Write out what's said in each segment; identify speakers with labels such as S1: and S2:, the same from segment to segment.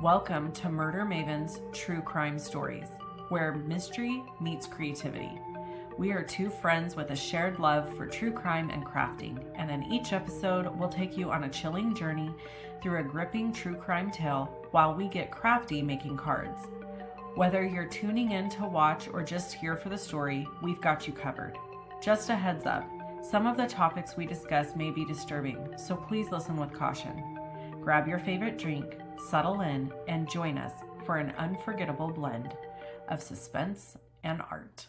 S1: Welcome to Murder Maven's True Crime Stories, where mystery meets creativity. We are two friends with a shared love for true crime and crafting, and in each episode, we'll take you on a chilling journey through a gripping true crime tale while we get crafty making cards. Whether you're tuning in to watch or just here for the story, we've got you covered. Just a heads up, some of the topics we discuss may be disturbing, so please listen with caution. Grab your favorite drink, settle in, and join us for an unforgettable blend of suspense and art.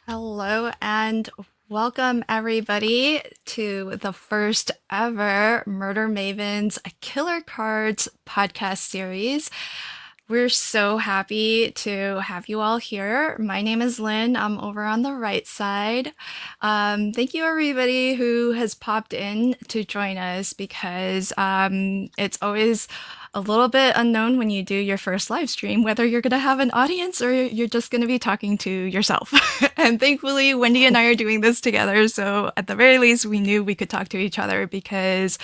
S2: Hello and welcome everybody to the first ever Murder Maven's Killer Cards podcast series. We're so happy to have you all here. My name is Lynn. I'm over on the right side. Thank you everybody who has popped in to join us because it's always a little bit unknown when you do your first live stream, whether you're going to have an audience or you're just going to be talking to yourself. And thankfully, Wendy and I are doing this together. So at the very least, we knew we could talk to each other because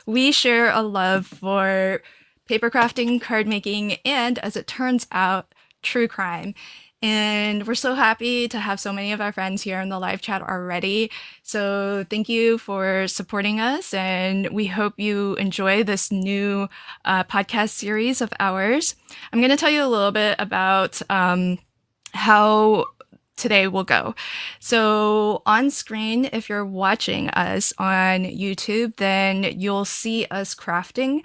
S2: we share a love for paper crafting, card making, and as it turns out, true crime. And we're so happy to have so many of our friends here in the live chat already. So thank you for supporting us. And we hope you enjoy this new podcast series of ours. I'm going to tell you a little bit about how today will go. So on screen, if you're watching us on YouTube, then you'll see us crafting.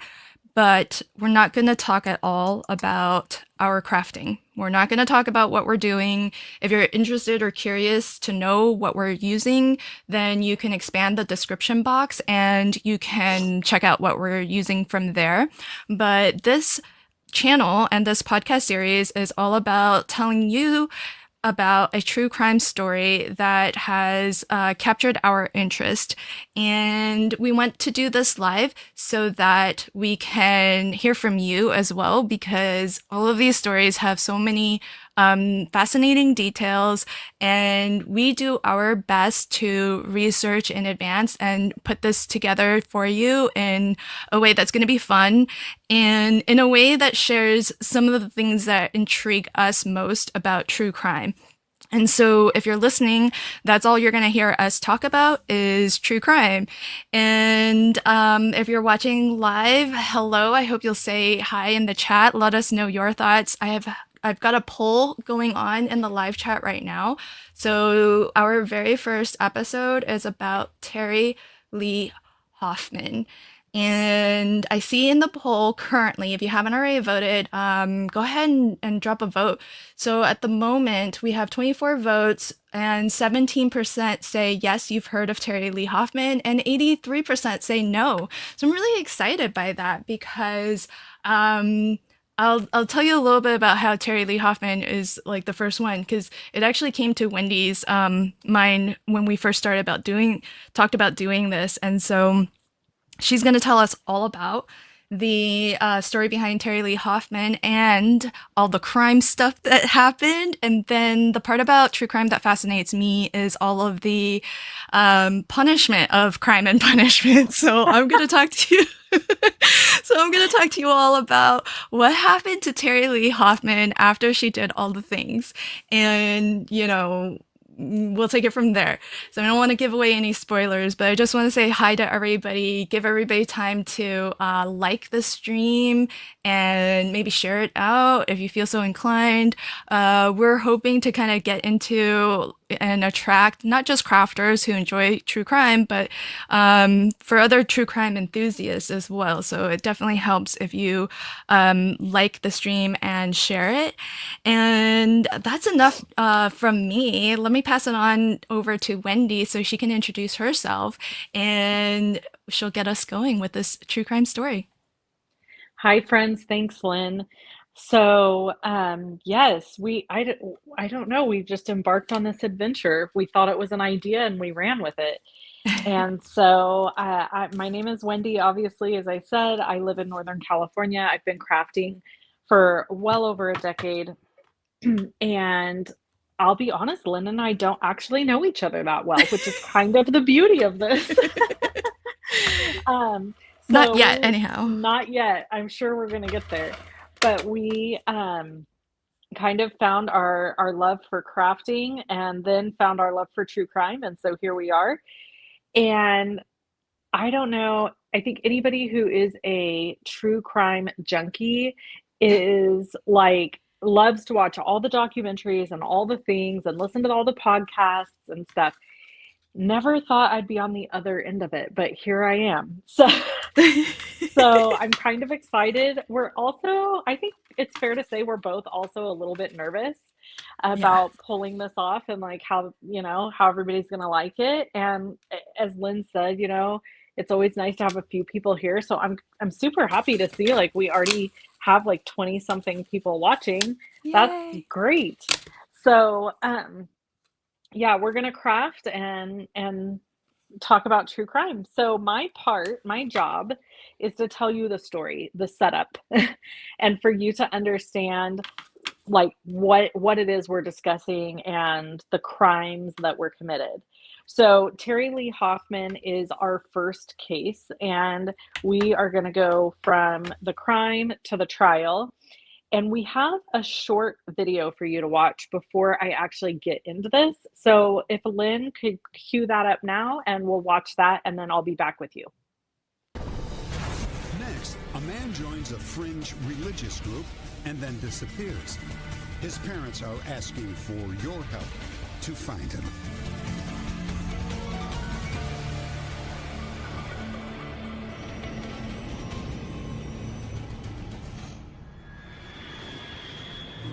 S2: But we're not going to talk at all about our crafting. We're not going to talk about what we're doing. If you're interested or curious to know what we're using, then you can expand the description box and you can check out what we're using from there. But this channel and this podcast series is all about telling you about a true crime story that has captured our interest. And we want to do this live so that we can hear from you as well, because all of these stories have so many fascinating details, and we do our best to research in advance and put this together for you in a way that's going to be fun and in a way that shares some of the things that intrigue us most about true crime. And so if you're listening, that's all you're going to hear us talk about is true crime. And if you're watching live, hello, I hope you'll say hi in the chat. Let us know your thoughts. I've got a poll going on in the live chat right now. So our very first episode is about Terri Lee Hoffman. And I see in the poll currently, if you haven't already voted, go ahead and drop a vote. So at the moment, we have 24 votes and 17% say, yes, you've heard of Terri Lee Hoffman, and 83% say no. So I'm really excited by that because I'll tell you a little bit about how Terri Lee Hoffman is like the first one, because it actually came to Wendy's mind when we first talked about doing this. And so she's going to tell us all about the story behind Terri Lee Hoffman and all the crime stuff that happened. And then the part about true crime that fascinates me is all of the punishment of crime and punishment. So I'm going to talk to you. I'm going to talk to you all about what happened to Terri Lee Hoffman after she did all the things. And, you know, we'll take it from there. So I don't want to give away any spoilers, but I just want to say hi to everybody, give everybody time to like the stream and maybe share it out if you feel so inclined. We're hoping to kind of get into and attract not just crafters who enjoy true crime, but for other true crime enthusiasts as well. So it definitely helps if you like the stream and share it. And that's enough from me. Let me pass it on over to Wendy so she can introduce herself and she'll get us going with this true crime story.
S1: Hi, friends. Thanks, Lynn. So, yes, I don't know. We just embarked on this adventure. We thought it was an idea and we ran with it. And so, my name is Wendy. Obviously, as I said, I live in Northern California. I've been crafting for well over a decade. And I'll be honest, Lynn and I don't actually know each other that well, which is kind of the beauty of this. Um,
S2: Not
S1: so
S2: yet,
S1: we
S2: anyhow.
S1: not yet. I'm sure we're gonna get there. But we kind of found our love for crafting and then found our love for true crime, and so here we are. And I don't know, I think anybody who is a true crime junkie is like loves to watch all the documentaries and all the things and listen to all the podcasts and stuff. Never thought I'd be on the other end of it, but here I am. So I'm kind of excited. We're also, I think it's fair to say we're both also a little bit nervous
S2: Yeah.
S1: about pulling this off and like how, how everybody's going to like it. And as Lynn said, it's always nice to have a few people here. So I'm super happy to see like we already have like 20 something people watching. That's
S2: Yay.
S1: great. So, yeah, we're going to craft and talk about true crime. So my job is to tell you the story, the setup, and for you to understand like what it is we're discussing and the crimes that were committed. So Terri Lee Hoffman is our first case, and we are going to go from the crime to the trial. And we have a short video for you to watch before I actually get into this. So if Lynn could cue that up now and we'll watch that and then I'll be back with you.
S3: Next, a man joins a fringe religious group and then disappears. His parents are asking for your help to find him.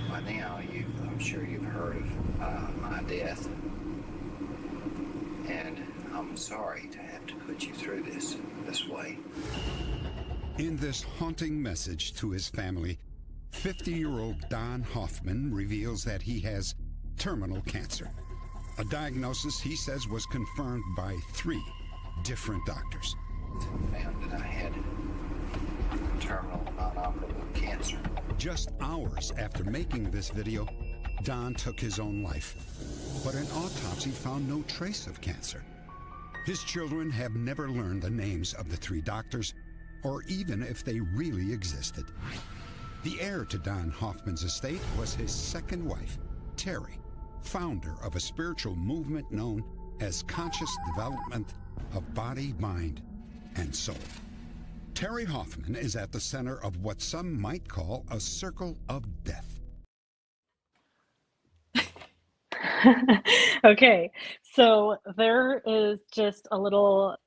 S4: By now, I'm sure you've heard of my death, and I'm sorry to have to put you through this way.
S3: In this haunting message to his family, 50-year-old Don Hoffman reveals that he has terminal cancer, a diagnosis he says was confirmed by 3 different doctors.
S4: Found that I had terminal non-operable cancer.
S3: Just hours after making this video, Don took his own life. But an autopsy found no trace of cancer. His children have never learned the names of the 3 doctors, or even if they really existed. The heir to Don Hoffman's estate was his second wife, Terri, founder of a spiritual movement known as Conscious Development of Body, Mind, and Soul. Terri Hoffman is at the center of what some might call a circle of death.
S1: Okay, so there is just a little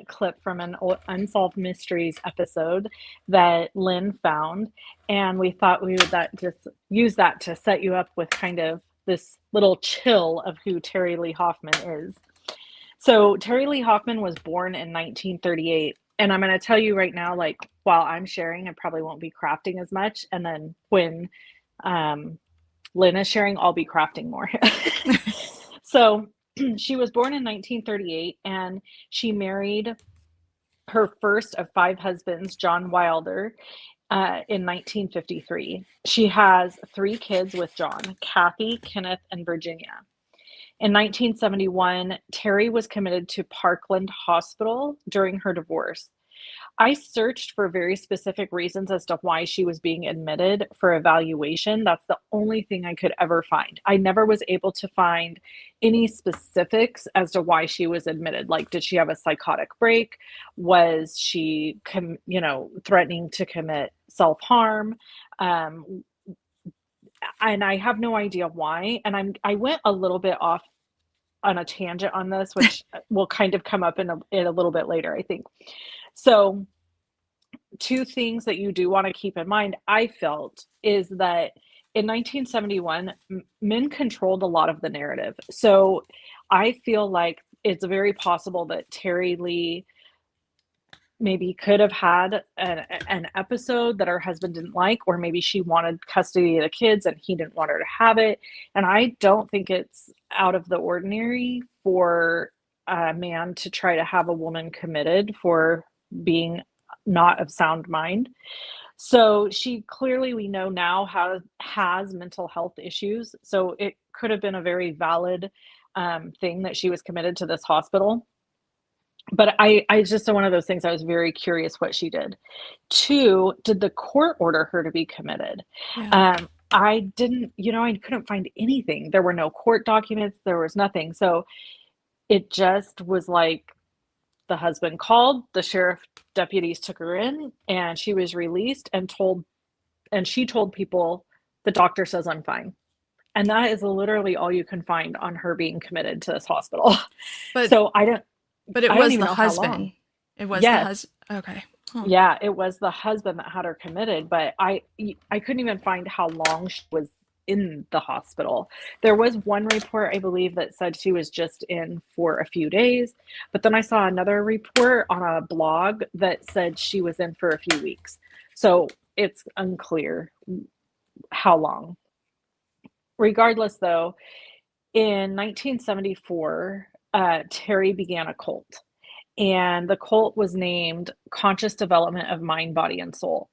S1: clip from an Unsolved Mysteries episode that Lynn found, and we thought we would just use that to set you up with kind of this little chill of who Terri Lee Hoffman is. So Terri Lee Hoffman was born in 1938. And I'm going to tell you right now, like while I'm sharing, I probably won't be crafting as much. And then when Lynn is sharing, I'll be crafting more. So she was born in 1938 and she married her first of 5 husbands, John Wilder, in 1953. She has 3 kids with John, Kathy, Kenneth, and Virginia. In 1971, Terri was committed to Parkland Hospital during her divorce. I searched for very specific reasons as to why she was being admitted for evaluation. That's the only thing I could ever find. I never was able to find any specifics as to why she was admitted. Like, did she have a psychotic break? Was she, threatening to commit self-harm? Um, and I have no idea why. And I went a little bit off on a tangent on this, which will kind of come up in a little bit later, I think. So, two things that you do want to keep in mind, I felt, is that in 1971, men controlled a lot of the narrative. So, I feel like it's very possible that Terri Lee maybe could have had an episode that her husband didn't like, or maybe she wanted custody of the kids and he didn't want her to have it. And I don't think it's out of the ordinary for a man to try to have a woman committed for being not of sound mind. So she clearly, we know now, has mental health issues. So it could have been a very valid thing that she was committed to this hospital. But I just one of those things, I was very curious what she did. Two, did the court order her to be committed?
S2: Yeah.
S1: I didn't, I couldn't find anything. There were no court documents. There was nothing. So it just was like the husband called, the sheriff deputies took her in, and she was released and she told people, the doctor says I'm fine. And that is literally all you can find on her being committed to this hospital.
S2: But
S1: So
S2: but it
S1: I don't
S2: was
S1: even
S2: the
S1: know how
S2: husband.
S1: long.
S2: It was the
S1: Yes.
S2: husband. Okay. Huh.
S1: Yeah, it was the husband that had her committed, but I couldn't even find how long she was in the hospital. There was one report, I believe, that said she was just in for a few days, but then I saw another report on a blog that said she was in for a few weeks. So it's unclear how long. Regardless, though, in 1974, Terri began a cult. And the cult was named Conscious Development of Mind, Body, and Soul.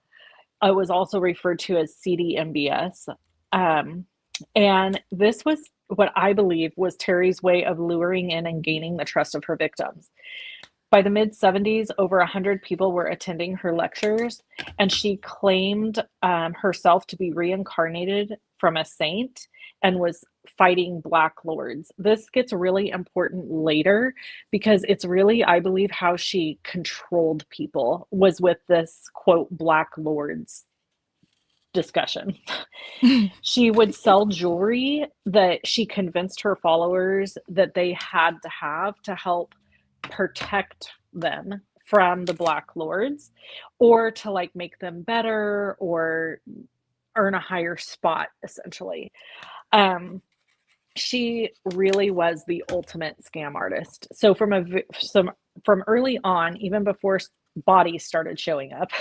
S1: It was also referred to as CDMBS. And this was what I believe was Terri's way of luring in and gaining the trust of her victims. By the mid-70s, over 100 people were attending her lectures, and she claimed herself to be reincarnated from a saint and was fighting Black Lords. This gets really important later because it's really, I believe, how she controlled people was with this, quote, Black Lords discussion. She would sell jewelry that she convinced her followers that they had to help protect them from the Black Lords, or to like make them better or earn a higher spot, essentially. She really was the ultimate scam artist. So from early on, even before bodies started showing up,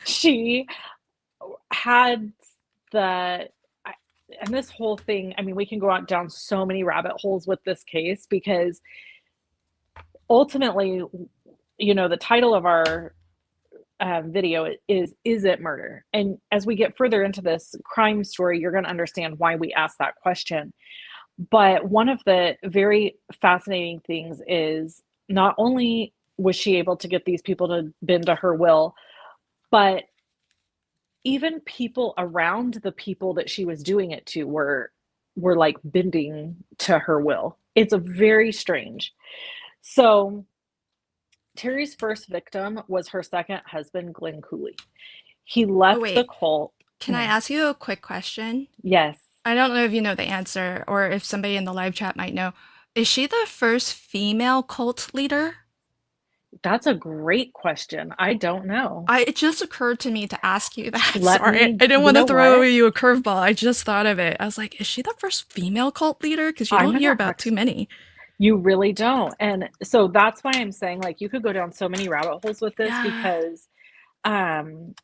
S1: she had and this whole thing, I mean, we can go down so many rabbit holes with this case because ultimately, the title of our video is it murder? And as we get further into this crime story, you're going to understand why we asked that question. But one of the very fascinating things is not only was she able to get these people to bend to her will, but even people around the people that she was doing it to were like bending to her will. It's very strange. So Terri's first victim was her second husband, Glenn Cooley. He left the cult.
S2: Can I ask you a quick question?
S1: Yes.
S2: I don't know if you know the answer or if somebody in the live chat might know. Is she the first female cult leader?
S1: That's a great question. I don't know.
S2: It just occurred to me to ask you that. Sorry, I didn't want to throw you a curveball. I just thought of it. I was like, is she the first female cult leader? Because you don't hear about too many.
S1: You really don't. And so that's why I'm saying, like, you could go down so many rabbit holes with this because I'm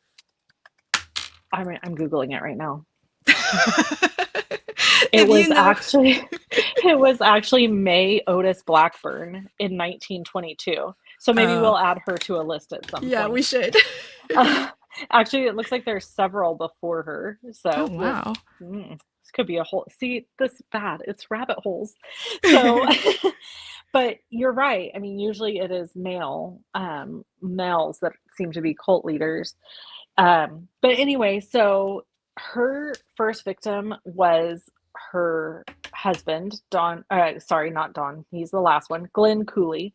S1: Googling it right now. It was actually May Otis Blackburn in 1922. So maybe we'll add her to a list at some point.
S2: Yeah, we should.
S1: Actually, it looks like there's several before her. So
S2: wow.
S1: This could be a whole. See, this is bad. It's rabbit holes. So, But you're right. I mean, usually it is males that seem to be cult leaders. But anyway, so her first victim was her husband, Don. Sorry, not Don. He's the last one, Glenn Cooley.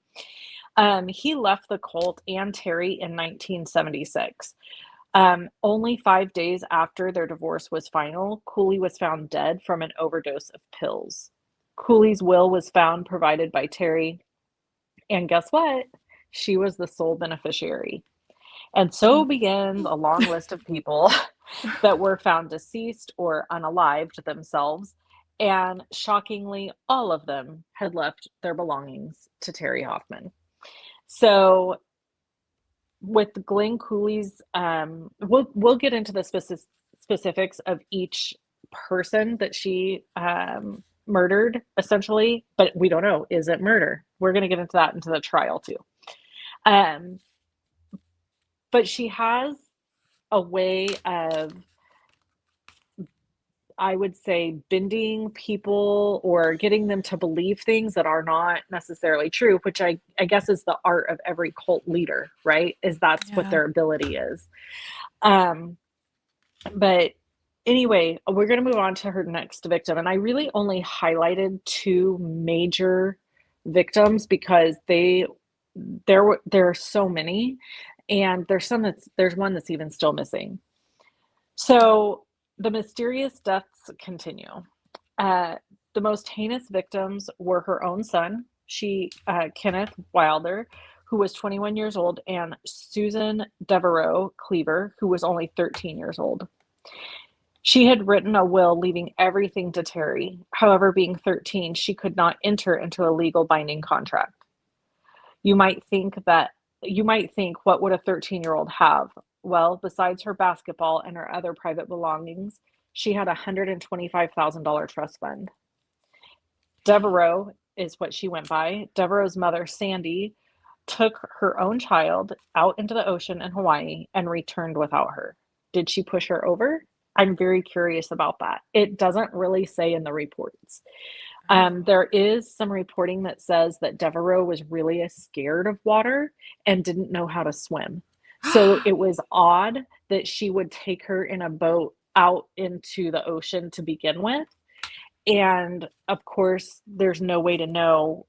S1: He left the cult and Terri in 1976. Only 5 days after their divorce was final, Cooley was found dead from an overdose of pills. Cooley's will was found provided by Terri, and guess what? She was the sole beneficiary. And so begins a long list of people that were found deceased or unalived themselves. And shockingly, all of them had left their belongings to Terri Hoffman. So with Glenn Cooley's, we'll get into the specifics of each person that she murdered, essentially, but we don't know. Is it murder? We're going to get into that into the trial too. But she has a way of, I would say, bending people or getting them to believe things that are not necessarily true, which I guess is the art of every cult leader, right? Is that's what their ability is. But anyway, we're going to move on to her next victim. And I really only highlighted two major victims because there are so many. And there's one that's even still missing. So the mysterious deaths continue. The most heinous victims were her own son, Kenneth Wilder, who was 21 years old, and Susan Devereaux Cleaver, who was only 13 years old. She had written a will leaving everything to Terri. However, being 13, she could not enter into a legal binding contract. You might think, what would a 13-year-old have? Well, besides her basketball and her other private belongings, she had a $125,000 trust fund. Devereaux is what she went by. Devereaux's mother, Sandy, took her own child out into the ocean in Hawaii and returned without her. Did she push her over? I'm very curious about that. It doesn't really say in the reports. There is some reporting that says that Devereaux was really scared of water and didn't know how to swim. So it was odd that she would take her in a boat out into the ocean to begin with. And of course, there's no way to know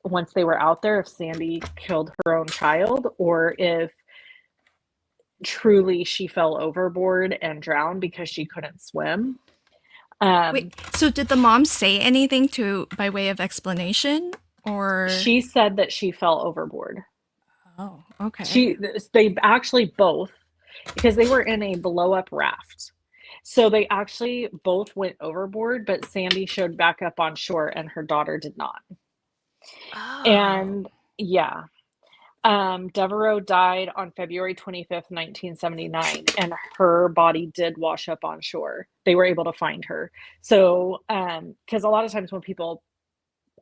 S1: once they were out there if Sandy killed her own child or if truly she fell overboard and drowned because she couldn't swim.
S2: Wait, so did the mom say anything by way of explanation, or?
S1: She said that she fell overboard.
S2: Oh, okay.
S1: They actually both, because they were in a blow-up raft. So they actually both went overboard, but Sandy showed back up on shore and her daughter did not.
S2: Oh.
S1: And yeah. Devereaux died on February 25th, 1979, and her body did wash up on shore. They were able to find her. So, because a lot of times when people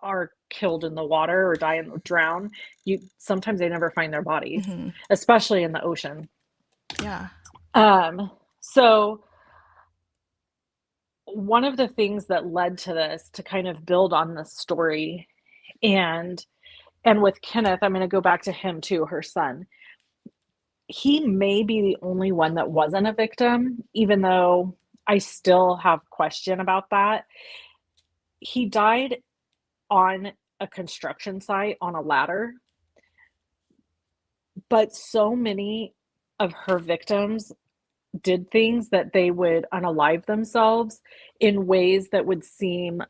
S1: are killed in the water or drown, sometimes they never find their bodies, especially in the ocean.
S2: Yeah.
S1: So one of the things that led to this, to kind of build on this story, and with Kenneth, I'm going to go back to him too, her son. He may be the only one that wasn't a victim, even though I still have question about that. He died on a construction site on a ladder, but so many of her victims did things that they would unalive themselves in ways that would seem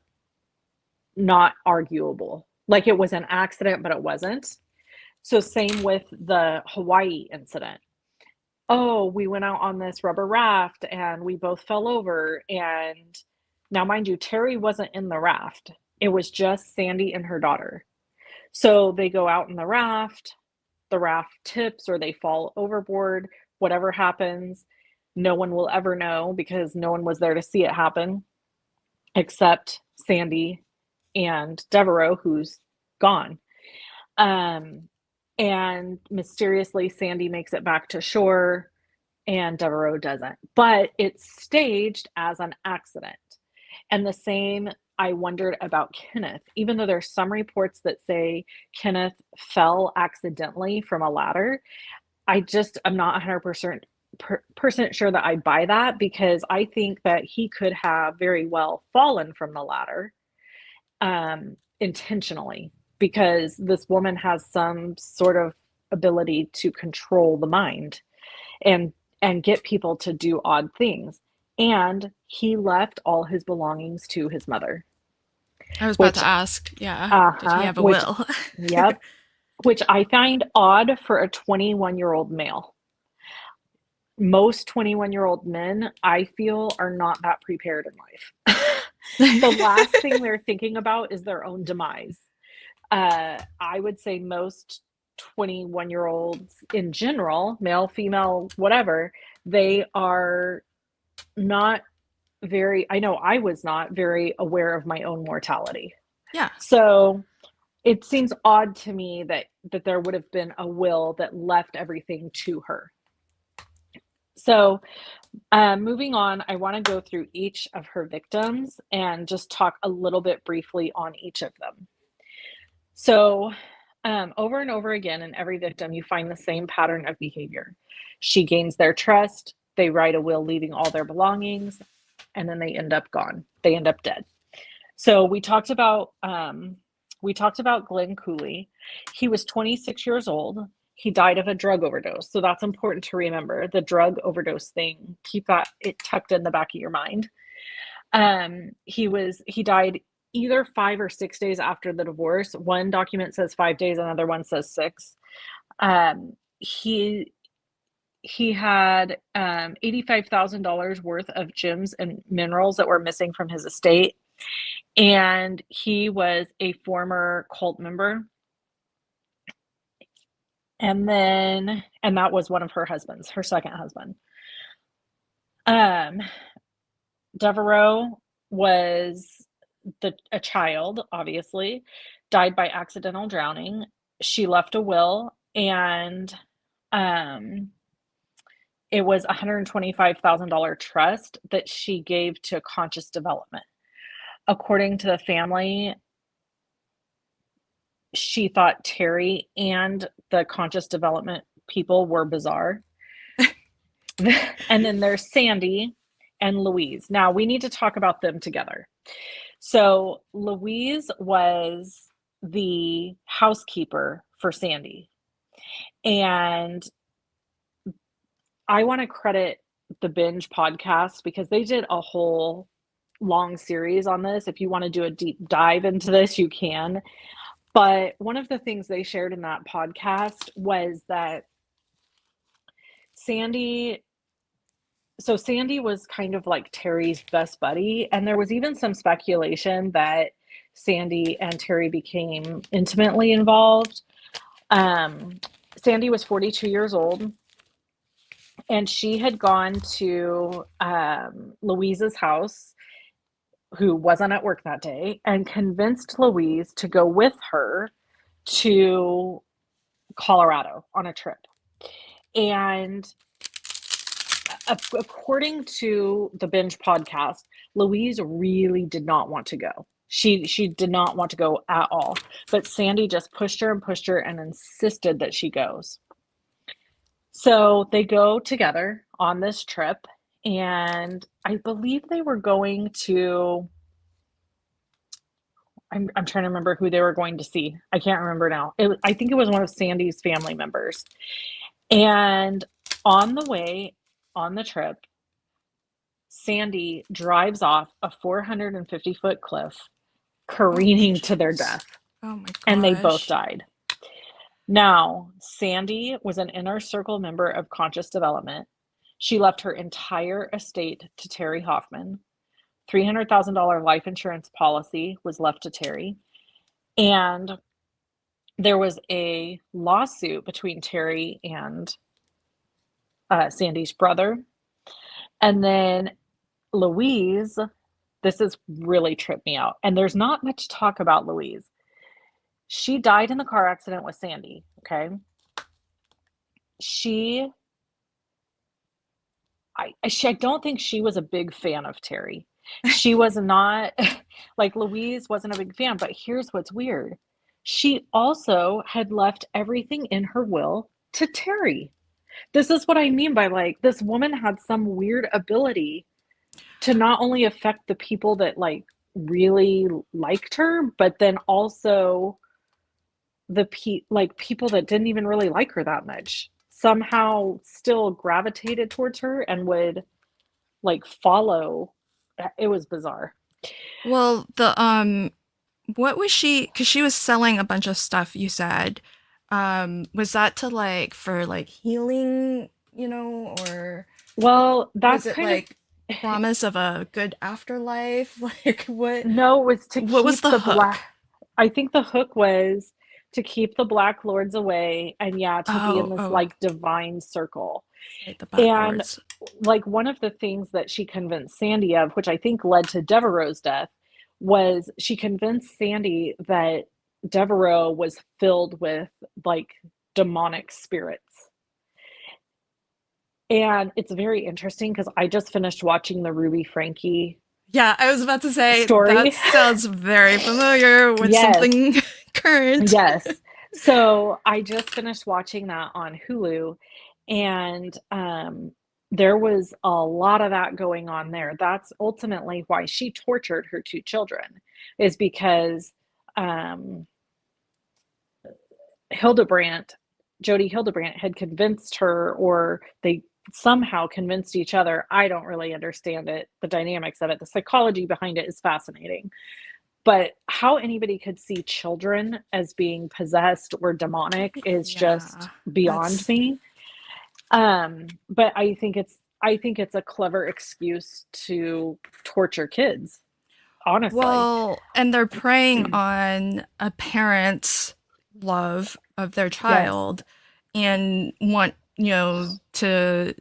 S1: not arguable. Like it was an accident, but it wasn't. So same with the Hawaii incident. Oh, we went out on this rubber raft and we both fell over. And now, mind you, Terri wasn't in the raft. It was just Sandy and her daughter. So they go out in the raft tips or they fall overboard, whatever happens. No one will ever know because no one was there to see it happen except Sandy and Devereaux, who's gone. And mysteriously, Sandy makes it back to shore and Devereaux doesn't. But it's staged as an accident. And the same I wondered about Kenneth, even though there's some reports that say Kenneth fell accidentally from a ladder. I'm not 100% sure that I buy that, because I think that he could have very well fallen from the ladder intentionally, because this woman has some sort of ability to control the mind and get people to do odd things. And he left all his belongings to his mother,
S2: I was about
S1: which
S2: to ask, yeah, did he
S1: uh-huh,
S2: have a
S1: which
S2: will?
S1: yep, which I find odd for a 21-year-old male. Most 21-year-old men, I feel, are not that prepared in life. The last thing they're thinking about is their own demise. I would say most 21-year-olds in general, male, female, whatever, they are not I know I was not very aware of my own mortality.
S2: Yeah.
S1: So it seems odd to me that there would have been a will that left everything to her. So moving on, I want to go through each of her victims and just talk a little bit briefly on each of them. So over and over again in every victim, you find the same pattern of behavior. She gains their trust, they write a will leaving all their belongings, and then they end up gone. They end up dead. So we talked about Glenn Cooley. He was 26 years old. He died of a drug overdose. So that's important to remember. The drug overdose thing, keep it tucked in the back of your mind. He died either 5 or 6 days after the divorce. One document says 5 days, another one says 6. He had $85,000 worth of gems and minerals that were missing from his estate. And he was a former cult member. And that was one of her husbands, her second husband. Devereaux was a child, obviously, died by accidental drowning. She left a will, and it was a $125,000 trust that she gave to conscious development. According to the family, she thought Terri and the conscious development people were bizarre. And then there's Sandy and Louise. Now we need to talk about them together. So Louise was the housekeeper for Sandy. And I want to credit the Binge podcast, because they did a whole long series on this. If you want to do a deep dive into this, you can. But one of the things they shared in that podcast was that Sandy was kind of like Terri's best buddy. And there was even some speculation that Sandy and Terri became intimately involved. Sandy was 42 years old, and she had gone to Louise's house, who wasn't at work that day, and convinced Louise to go with her to Colorado on a trip. And according to the Binge podcast, Louise really did not want to go. She did not want to go at all. But Sandy just pushed her and insisted that she goes. So they go together on this trip, and I believe they were going to, I'm trying to remember who they were going to see. I can't remember now. I think it was one of Sandy's family members. And on the way on the trip, Sandy drives off a 450-foot cliff, careening to their death.
S2: Oh my gosh.
S1: And they both died. Now, Sandy was an inner circle member of conscious development. She left her entire estate to Terri Hoffman. $300,000 life insurance policy was left to Terri. And there was a lawsuit between Terri and Sandy's brother. And then Louise, this has really tripped me out. And there's not much talk about Louise. She died in the car accident with Sandy, okay? I don't think she was a big fan of Terri. She was not, like, Louise wasn't a big fan, but here's what's weird. She also had left everything in her will to Terry. This is what I mean by, like, this woman had some weird ability to not only affect the people that, like, really liked her, but then also people that didn't even really like her that much somehow still gravitated towards her and would, like, follow. It was bizarre.
S2: Well, what was she? Because she was selling a bunch of stuff, you said. Was that to like for like healing, or
S1: Well,
S2: was
S1: that's
S2: it
S1: kind of
S2: like promise of a good afterlife? Like
S1: no, it was to
S2: what was
S1: keep
S2: the
S1: the
S2: hook?
S1: black. I think the hook was to keep the Black Lords away and, yeah, to be in
S2: Oh,
S1: this,
S2: oh,
S1: like, divine circle.
S2: right, the Black
S1: And,
S2: Lords.
S1: like, one of the things that she convinced Sandy of, which I think led to Devereaux's death, was she convinced Sandy that Devereaux was filled with, like, demonic spirits. And it's very interesting because I just finished watching the Ruby Frankie
S2: Yeah, I was about to say that
S1: story.
S2: sounds very familiar with
S1: Yes.
S2: something current.
S1: Yes. So I just finished watching that on Hulu, and there was a lot of that going on there. That's ultimately why she tortured her two children, is because um, Hildebrandt, Jody Hildebrandt, had convinced her, or they somehow convinced each other. I don't really understand it, the dynamics of it. The psychology behind it is fascinating. But how anybody could see children as being possessed or demonic is just
S2: Yeah,
S1: beyond
S2: that's
S1: me. But I think it's a clever excuse to torture kids, honestly.
S2: well, and they're preying on a parent's love of their
S1: Yes,
S2: child and want, to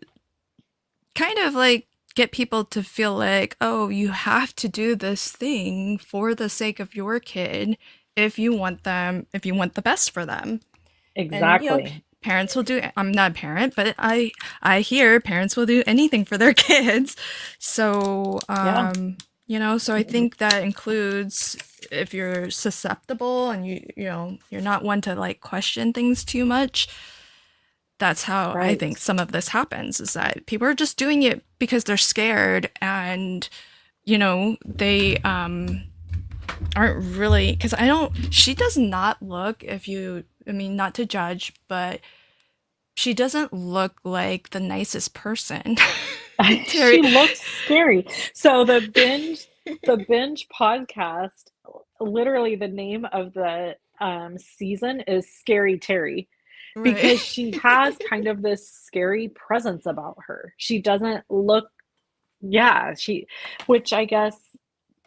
S2: kind of like get people to feel like, oh, you have to do this thing for the sake of your kid if you want the best for them. And
S1: exactly.
S2: parents will do, I'm not a parent, but I hear parents will do anything for their kids. So
S1: Yeah,
S2: so I think that includes if you're susceptible and you're not one to like question things too much. That's how I
S1: right.
S2: think some of this happens, is that people are just doing it because they're scared, and they aren't really, because I don't she does not look, if you I mean, not to judge, but she doesn't look like the nicest person. Terry.
S1: She looks scary. So the binge podcast, literally the name of the season is Scary Terry,
S2: Right.
S1: because she has kind of this scary presence about her. She doesn't look, yeah, which I guess,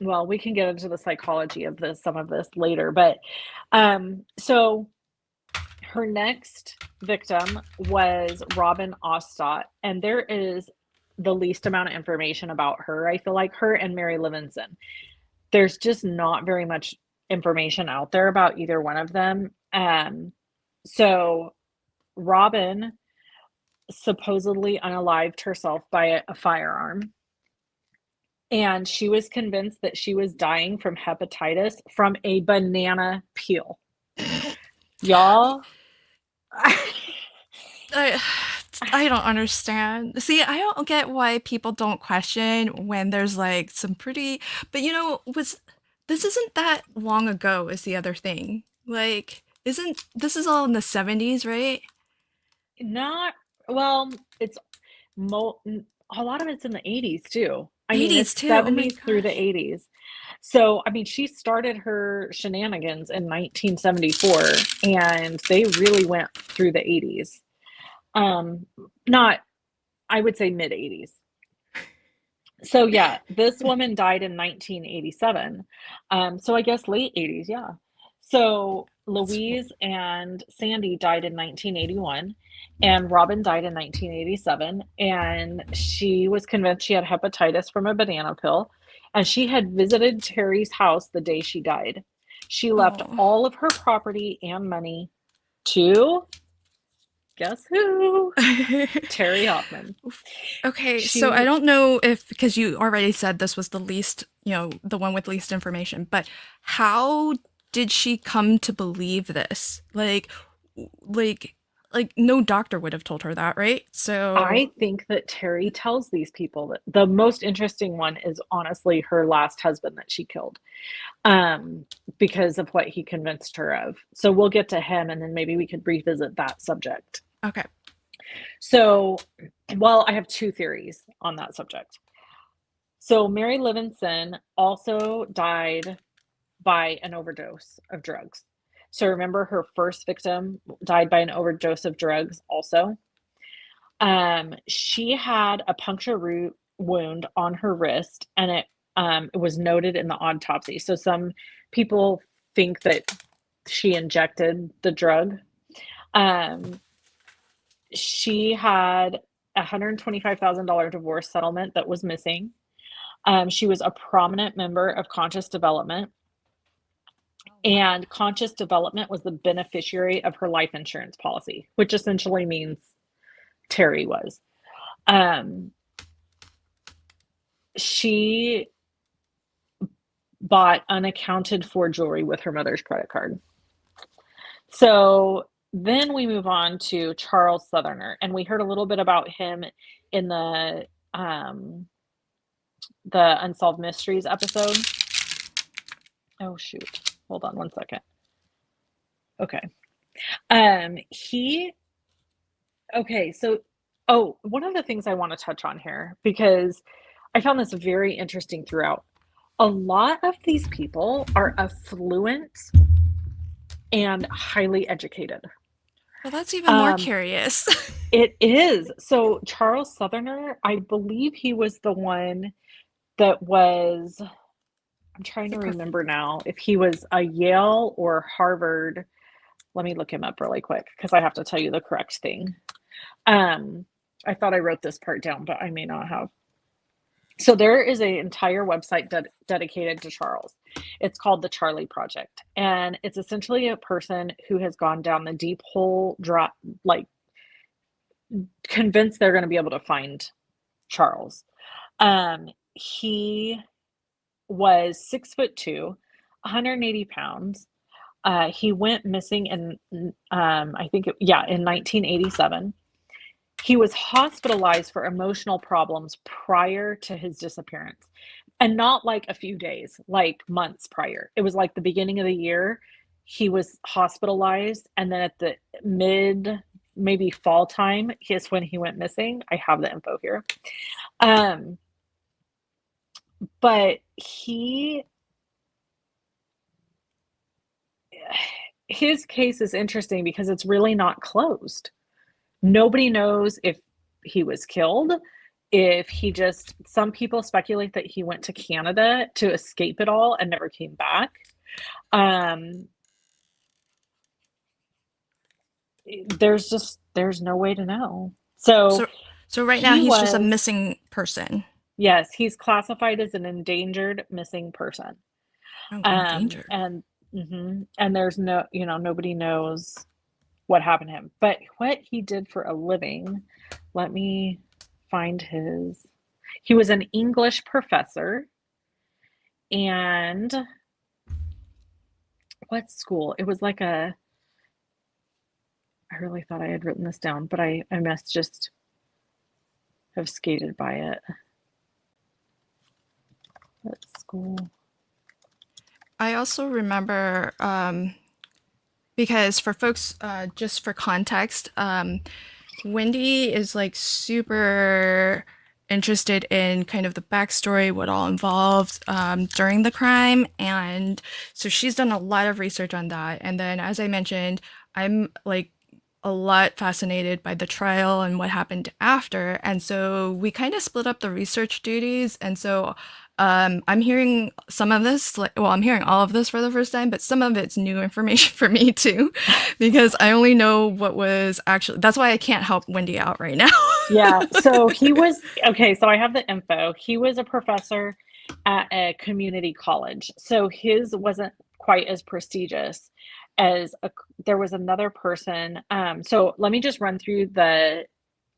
S1: well, we can get into the psychology of some of this later, but so her next victim was Robin Ostott, and there is the least amount of information about her. I feel like her and Mary Levinson. There's just not very much information out there about either one of them. So Robin supposedly unalived herself by a firearm, and she was convinced that she was dying from hepatitis from a banana peel. Y'all,
S2: I, I don't understand. See, I don't get why people don't question when there's like some pretty, but was this isn't that long ago is the other thing. Like, isn't this is all in the 70s, right?
S1: not well. It's a lot of it's in the 80s too. I mean,
S2: 80s
S1: it's
S2: too. Oh my
S1: 70s through the
S2: gosh.
S1: 80s. So, I mean, she started her shenanigans in 1974, and they really went through the 80s. Not, I would say mid 80s. So, yeah, this woman died in 1987. So I guess late 80s, yeah. So
S2: That's
S1: Louise and Sandy died in 1981, and Robin died in 1987. And she was convinced she had hepatitis from a banana pill. And she had visited Terry's house the day she died. She left
S2: oh.
S1: all of her property and money to Guess who? Terri Hoffman.
S2: Okay, so I
S1: She
S2: don't know if, because you already said this was the least, the one with least information, but how did she come to believe this? Like, like no doctor would have told her that, right? So,
S1: I think that Terri tells these people that the most interesting one is honestly her last husband that she killed, um, because of what he convinced her of. So we'll get to him and then maybe we could revisit that subject.
S2: okay.
S1: So, well, I have two theories on that subject. So Mary Livingston also died by an overdose of drugs. So remember her first victim died by an overdose of drugs also. She had a puncture wound on her wrist, and it was noted in the autopsy. So some people think that she injected the drug. Um, she had a $125,000 divorce settlement that was missing. She was a prominent member of Conscious Development, and Conscious Development was the beneficiary of her life insurance policy, which essentially means Terri was. Um, she bought unaccounted for jewelry with her mother's credit card. So then we move on to Charles Southerner, and we heard a little bit about him in the Unsolved Mysteries episode. Oh shoot. Hold on one second. Okay. One of the things I want to touch on here, because I found this very interesting throughout. A lot of these people are affluent and highly educated.
S2: Well, that's even more curious.
S1: It is. So Charles Southerner, I believe he was the one that was, I'm trying to remember now if he was a Yale or Harvard. Let me look him up really quick because I have to tell you the correct thing. I thought I wrote this part down, but I may not have. So there is an entire website dedicated to Charles. It's called the Charlie Project, and it's essentially a person who has gone down the deep hole, like convinced they're going to be able to find Charles. He was 6'2", 180 pounds. He went missing in, in 1987. He was hospitalized for emotional problems prior to his disappearance. And not like a few days, like months prior. It was like the beginning of the year. He was hospitalized. And then at the maybe fall time, is when he went missing. I have the info here. But his case is interesting because it's really not closed. Nobody knows if he was killed, some people speculate that he went to Canada to escape it all and never came back. There's no way to know. So
S2: right now he's just a missing person.
S1: Yes, he's classified as an endangered missing person.
S2: Oh, endangered.
S1: And there's nobody knows what happened to him. But what he did for a living, let me find he was an English professor. And what school? It was like I really thought I had written this down, but I must just have skated by it. What school?
S2: I also remember, because for folks, just for context, Wendy is like super interested in kind of the backstory, what all involved during the crime. And so she's done a lot of research on that. And then, as I mentioned, I'm like a lot fascinated by the trial and what happened after. And so we kind of split up the research duties. And so I'm hearing some of this, I'm hearing all of this for the first time, but some of it's new information for me too, because I only know what was actually, that's why I can't help Wendy out right now.
S1: Yeah. So so I have the info. He was a professor at a community college. So his wasn't quite as prestigious as there was another person. So let me just run through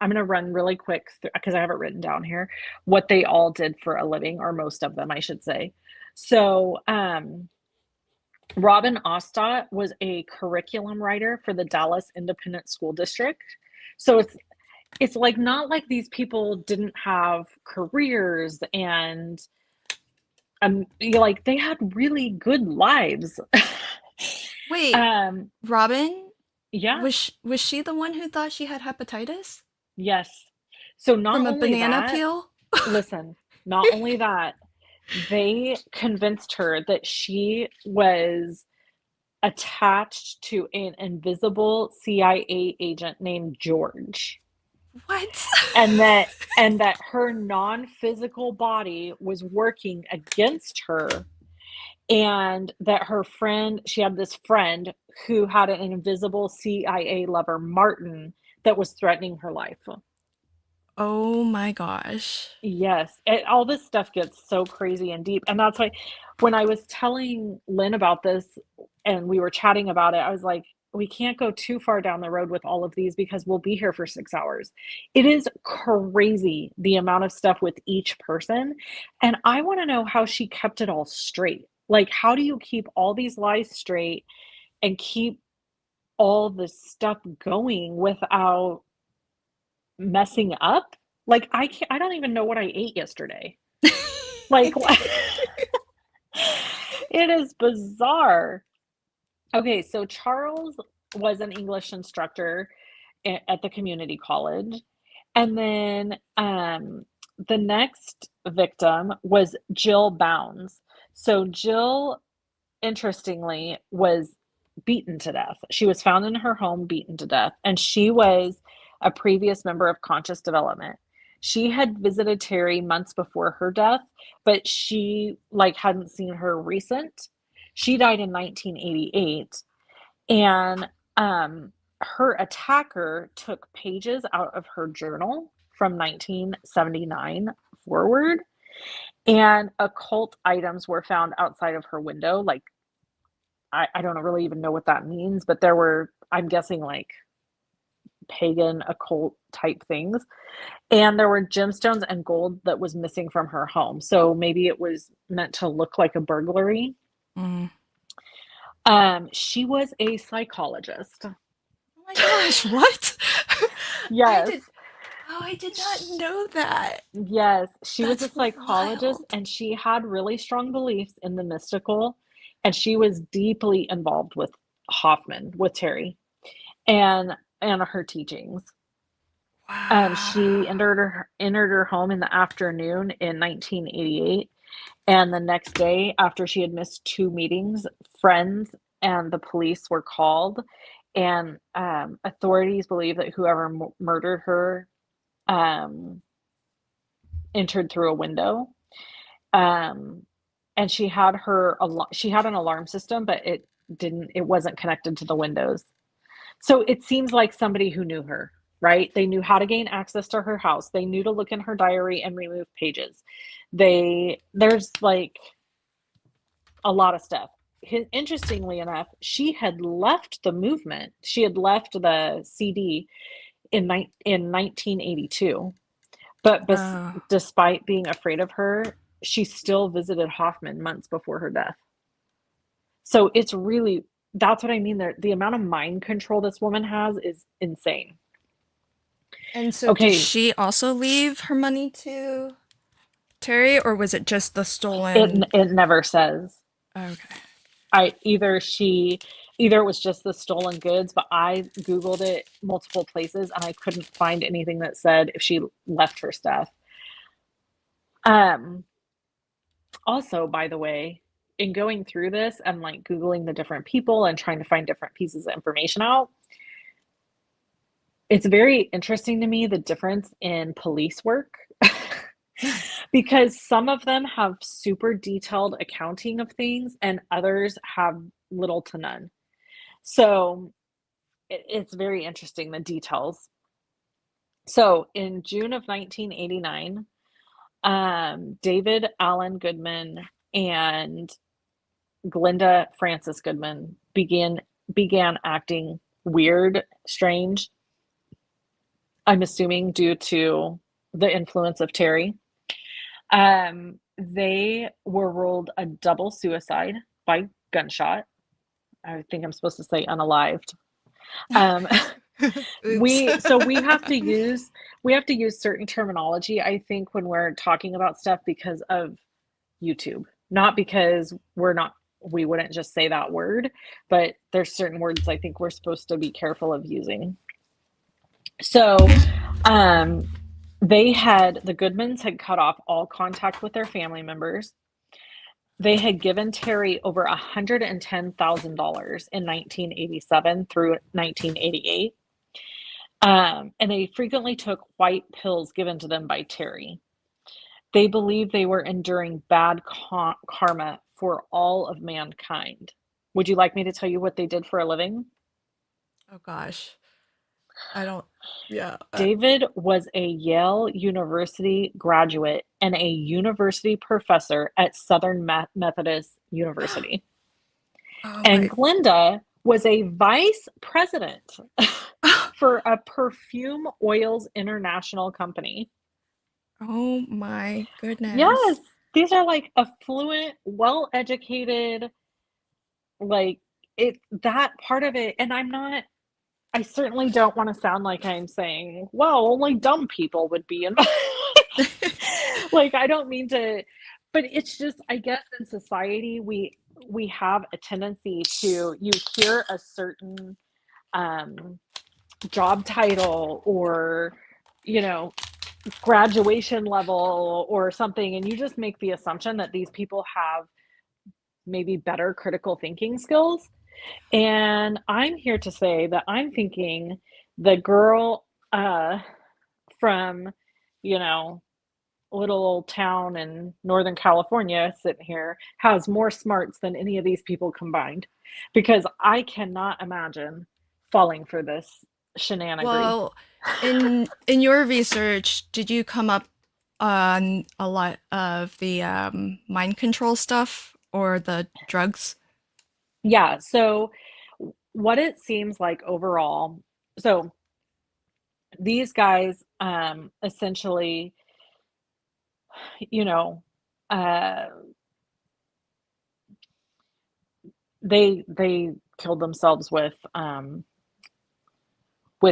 S1: I'm going to run really quick because I have it written down here, what they all did for a living, or most of them, I should say. So, Robin Ostott was a curriculum writer for the Dallas Independent School District. So it's like not like these people didn't have careers and like they had really good lives.
S2: Wait, Robin,
S1: Yeah,
S2: was she the one who thought she had hepatitis
S1: yes. So not
S2: from a
S1: only
S2: banana
S1: that,
S2: peel?
S1: listen, not only that, they convinced her that she was attached to an invisible CIA agent named George,
S2: What?
S1: and that her non-physical body was working against her, and that she had this friend who had an invisible CIA lover, Martin, that was threatening her life.
S2: Oh my gosh.
S1: Yes, all this stuff gets so crazy and deep, and that's why when I was telling Lynn about this and we were chatting about it, I was like, we can't go too far down the road with all of these because we'll be here for 6 hours. It is crazy the amount of stuff with each person, and I want to know how she kept it all straight. Like, how do you keep all these lies straight and keep all this stuff going without messing up? Like, I don't even know what I ate yesterday. Like, it is bizarre. Okay, so Charles was an English instructor at the community college. And then the next victim was Jill Bounds. So Jill, interestingly, was beaten to death. She was found in her home, beaten to death, and she was a previous member of Conscious Development. She had visited Terri months before her death, but she like hadn't seen her recent. She died in 1988, and her attacker took pages out of her journal from 1979 forward, and occult items were found outside of her window, like I don't really even know what that means, but there were, I'm guessing, like pagan occult type things. And there were gemstones and gold that was missing from her home. So maybe it was meant to look like a burglary.
S2: Mm.
S1: She was a psychologist.
S2: Oh my gosh, what? I
S1: Yes.
S2: did I did not know that.
S1: Yes, she was a
S2: That's
S1: psychologist,
S2: wild.
S1: and she had really strong beliefs in the mystical, and she was deeply involved with Hoffman, with Terri, and her teachings. She
S2: Wow.
S1: entered her home in the afternoon in 1988, and the next day, after she had missed two meetings, friends and the police were called, and authorities believe that whoever murdered her um, entered through a window. Um, and she had an alarm system, but it wasn't connected to the windows. So it seems like somebody who knew her, right? They knew how to gain access to her house. They knew to look in her diary and remove pages. There's like a lot of stuff. Interestingly enough, she had left the movement. She had left the CD in 1982. But
S2: Oh.
S1: despite being afraid of her, she still visited Hoffman months before her death. So that's what I mean. The amount of mind control this woman has is insane.
S2: And so did
S1: Okay,
S2: she also leave her money to Terry, or was it just the
S1: it
S2: stolen?
S1: it never says.
S2: Okay.
S1: I either it was just the stolen goods, but I Googled it multiple places and I couldn't find anything that said if she left her stuff. Um, Also, by the way, in going through this and like Googling the different people and trying to find different pieces of information out, it's very interesting to me the difference in police work because some of them have super detailed accounting of things and others have little to none. So it's very interesting, the details. So in June of 1989, David Allen Goodman and Glenda Francis Goodman began began acting weird, strange. I'm assuming due to the influence of Terri. They were ruled a double suicide by gunshot. I think I'm supposed to say unalived. Um,
S2: Oops.
S1: we have to use certain terminology, I think, when we're talking about stuff because of YouTube, not because we wouldn't just say that word, but there's certain words I think we're supposed to be careful of using. So, um, the Goodmans had cut off all contact with their family members. They had given Terri over $110,000 in 1987 through 1988. And they frequently took white pills given to them by Terri. They believed they were enduring bad karma for all of mankind. Would you like me to tell you what they did for a living?
S2: Oh gosh. I don't, yeah.
S1: David was a Yale University graduate and a university professor at Southern Methodist University.
S2: Oh
S1: And
S2: my.
S1: Glenda was a vice president for a perfume oils international company.
S2: Oh my goodness.
S1: Yes, these are like affluent, well-educated, like that part of it. And I certainly don't want to sound like I'm saying, well, only dumb people would be involved. Like, I don't mean to, but it's just, I guess in society, we have a tendency to, you hear a certain job title or, you know, graduation level or something, and you just make the assumption that these people have maybe better critical thinking skills. And I'm here to say that I'm thinking the girl from, you know, little old town in Northern California sitting here has more smarts than any of these people combined, because I cannot imagine falling for this shenanigan.
S2: Well, in your research, did you come up on a lot of the mind control stuff or the drugs?
S1: Yeah, so what it seems like overall, so these guys essentially, you know, uh they killed themselves with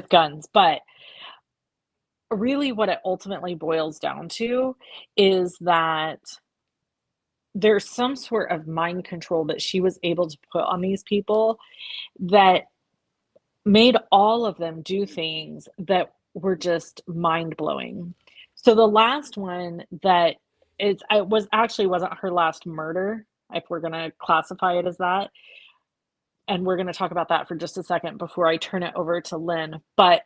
S1: guns, but really what it ultimately boils down to is that there's some sort of mind control that she was able to put on these people that made all of them do things that were just mind-blowing. So the last one that it was actually wasn't her last murder, if we're going to classify it as that. And we're going to talk about that for just a second before I turn it over to Lynn. But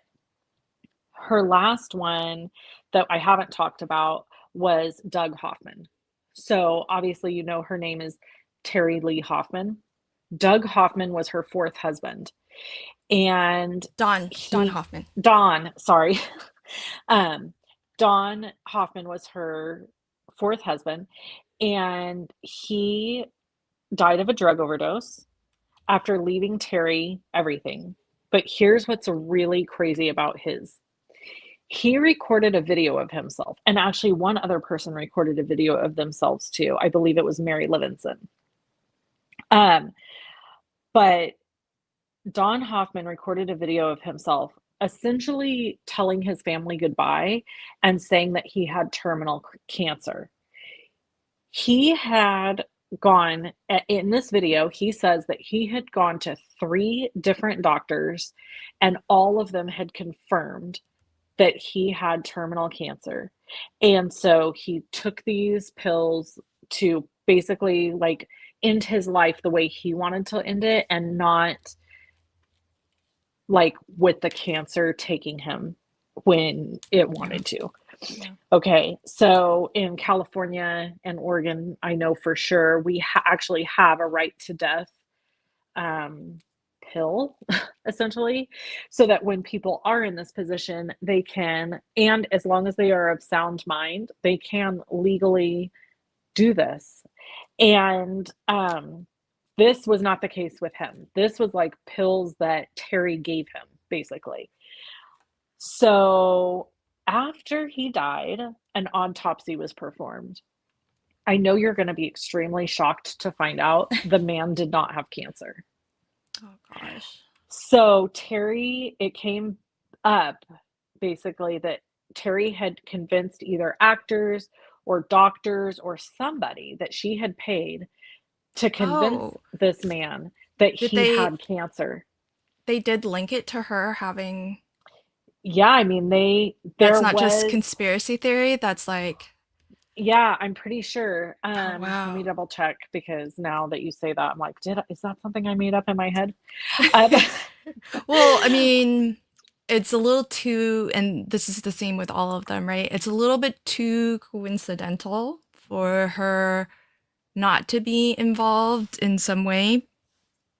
S1: her last one that I haven't talked about was Doug Hoffman. So obviously, you know, her name is Terri Lee Hoffman. Doug Hoffman was her fourth husband. And
S2: Don Hoffman.
S1: Don, sorry. Don Hoffman was her fourth husband, and he died of a drug overdose after leaving Terri everything. But here's what's really crazy about his. He recorded a video of himself, and actually one other person recorded a video of themselves too. I believe it was Mary Livingston. But Don Hoffman recorded a video of himself essentially telling his family goodbye and saying that he had terminal cancer. He had gone, in this video, he says that he had gone to 3 different doctors and all of them had confirmed that he had terminal cancer. And so he took these pills to basically like end his life the way he wanted to end it, and not like with the cancer taking him when it wanted to.
S2: Yeah.
S1: Okay, so in California and Oregon, I know for sure we actually have a right to death pill, essentially, so that when people are in this position, they can, and as long as they are of sound mind, they can legally do this. And This was not the case with him. This was like pills that Terri gave him, basically. So after he died, an autopsy was performed. I know you're going to be extremely shocked to find out the man did not have cancer.
S2: Oh gosh.
S1: So Terri, it came up basically that Terri had convinced either actors or doctors or somebody that she had paid to convince
S2: Oh,
S1: this man that
S2: did
S1: he had cancer.
S2: they did link it to her having,
S1: Yeah, I mean,
S2: that's
S1: there
S2: not just
S1: was,
S2: conspiracy theory, that's like,
S1: yeah, I'm pretty sure.
S2: oh
S1: Let me
S2: wow.
S1: double check because now that you say that, I'm like, is that something I made up in my head? Um,
S2: Well, I mean, it's a little too, and this is the same with all of them, right? It's a little bit too coincidental for her not to be involved in some way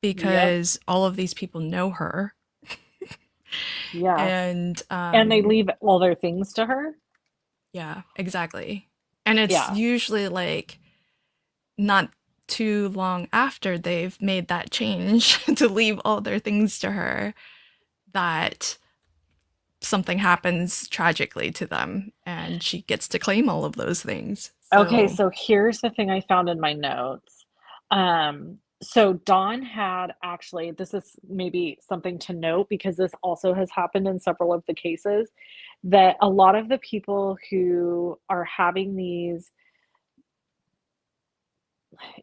S1: yep,
S2: because all of these people know her.
S1: yeah.
S2: And
S1: And they leave all their things to her.
S2: yeah, exactly. And it's
S1: Yeah.
S2: usually like not too long after they've made that change to leave all their things to her that something happens tragically to them and she gets to claim all of those things.
S1: Okay,
S2: So,
S1: so here's the thing I found in my notes. So Dawn had actually, this is maybe something to note because this also has happened in several of the cases, that a lot of the people who are having these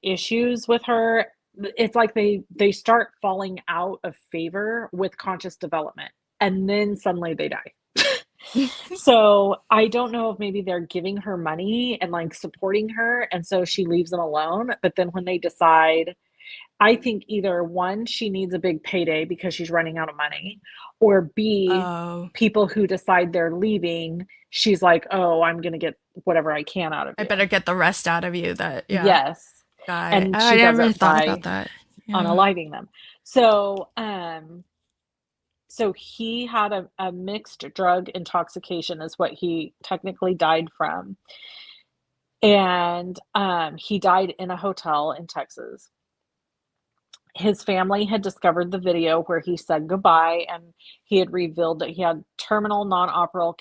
S1: issues with her, it's like they start falling out of favor with conscious development and then suddenly they die. So I don't know if maybe they're giving her money and like supporting her, and so she leaves them alone. But then when they decide, I think either one, she needs a big payday because she's running out of money, or B,
S2: oh,
S1: people who decide they're leaving, she's like, oh, I'm going to get whatever I can out of
S2: I
S1: you.
S2: better get the rest out of you that, yeah,
S1: Yes.
S2: got it.
S1: And
S2: I
S1: she does
S2: never
S1: it
S2: thought about
S1: by
S2: that. Yeah.
S1: unaliving them. So, so he had a mixed drug intoxication, is what he technically died from. And he died in a hotel in Texas. His family had discovered the video where he said goodbye, and he had revealed that he had terminal non-operable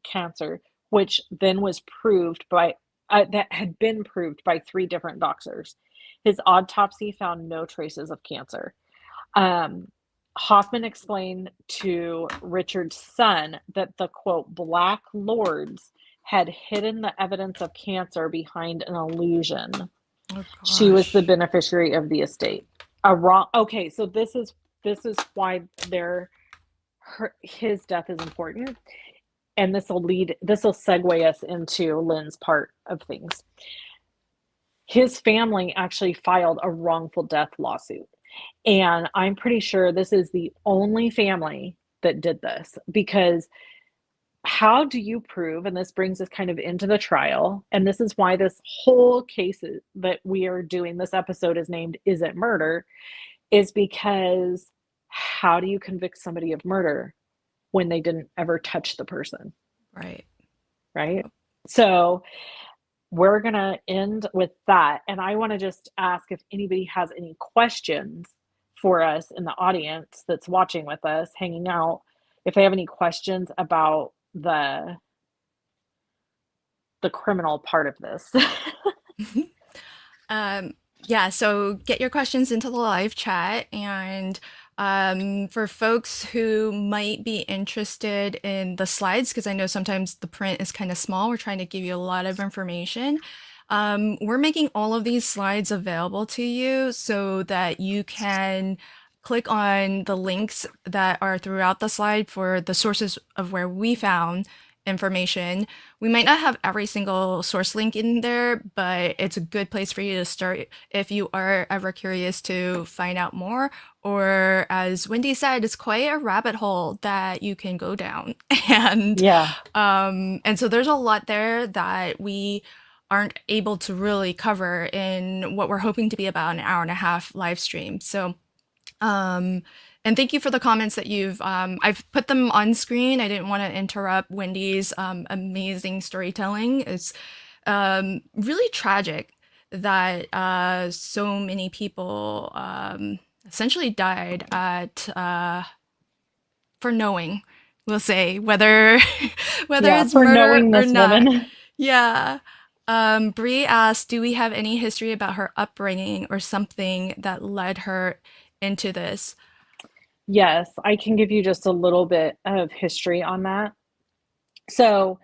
S1: cancer, which then was proved by that had been proved by three different doctors. His autopsy found no traces of cancer. Um, Hoffman explained to Richard's son that the quote, Black Lords had hidden the evidence of cancer behind an illusion.
S2: Oh
S1: She was the
S2: gosh.
S1: beneficiary of the estate. A wrong. Okay, so this is why his death is important, and this will segue us into Lynn's part of things. His family actually filed a wrongful death lawsuit. And I'm pretty sure this is the only family that did this because how do you prove, and this brings us kind of into the trial, and this is why this whole case that we are doing, this episode is named Is It Murder? Is because how do you convict somebody of murder when they didn't ever touch the person,
S2: Right.
S1: right? So we're going to end with that. And I want to just ask if anybody has any questions for us in the audience that's watching with us, hanging out, if they have any questions about the criminal part of this.
S2: Um, yeah, so get your questions into the live chat. And for folks who might be interested in the slides, because I know sometimes the print is kind of small, we're trying to give you a lot of information. We're making all of these slides available to you so that you can click on the links that are throughout the slide for the sources of where we found information. We might not have every single source link in there, but it's a good place for you to start if you are ever curious to find out more. Or as Wendy said, it's quite a rabbit hole that you can go down.
S1: Yeah.
S2: And so there's a lot there that we aren't able to really cover in what we're hoping to be about an hour and a half live stream. So and thank you for the comments that I've put them on screen. I didn't want to interrupt Wendy's amazing storytelling. It's really tragic that so many people essentially died at for knowing, we'll say, whether whether
S5: Yeah,
S2: it's
S5: for
S2: murder
S5: knowing
S2: or
S5: this
S2: not.
S5: woman.
S2: Yeah. Bree asked, do we have any history about her upbringing or something that led her into this?
S5: Yes, I can give you just a little bit of history on that. So,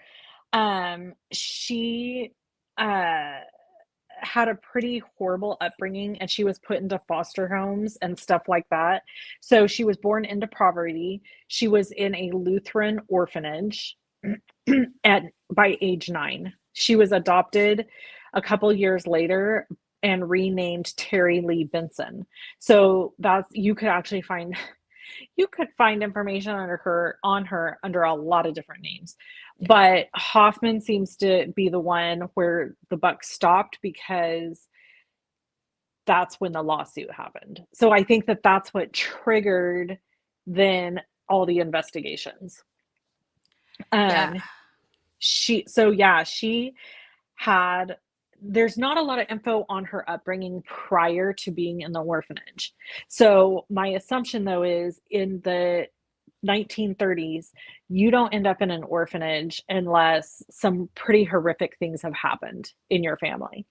S5: she uh had a pretty horrible upbringing, and she was put into foster homes and stuff like that. So she was born into poverty. She was in a Lutheran orphanage at by age 9. She was adopted a couple years later and renamed Terri Lee Benson. So that's you could find information on her under a lot of different names.
S2: Yeah.
S5: But Hoffman seems to be the one where the buck stopped, because that's when the lawsuit happened. So I think that that's what triggered then all the investigations.
S2: Yeah.
S5: She had there's not a lot of info on her upbringing prior to being in the orphanage. So my assumption though is in the 1930s, you don't end up in an orphanage unless some pretty horrific things have happened in your family.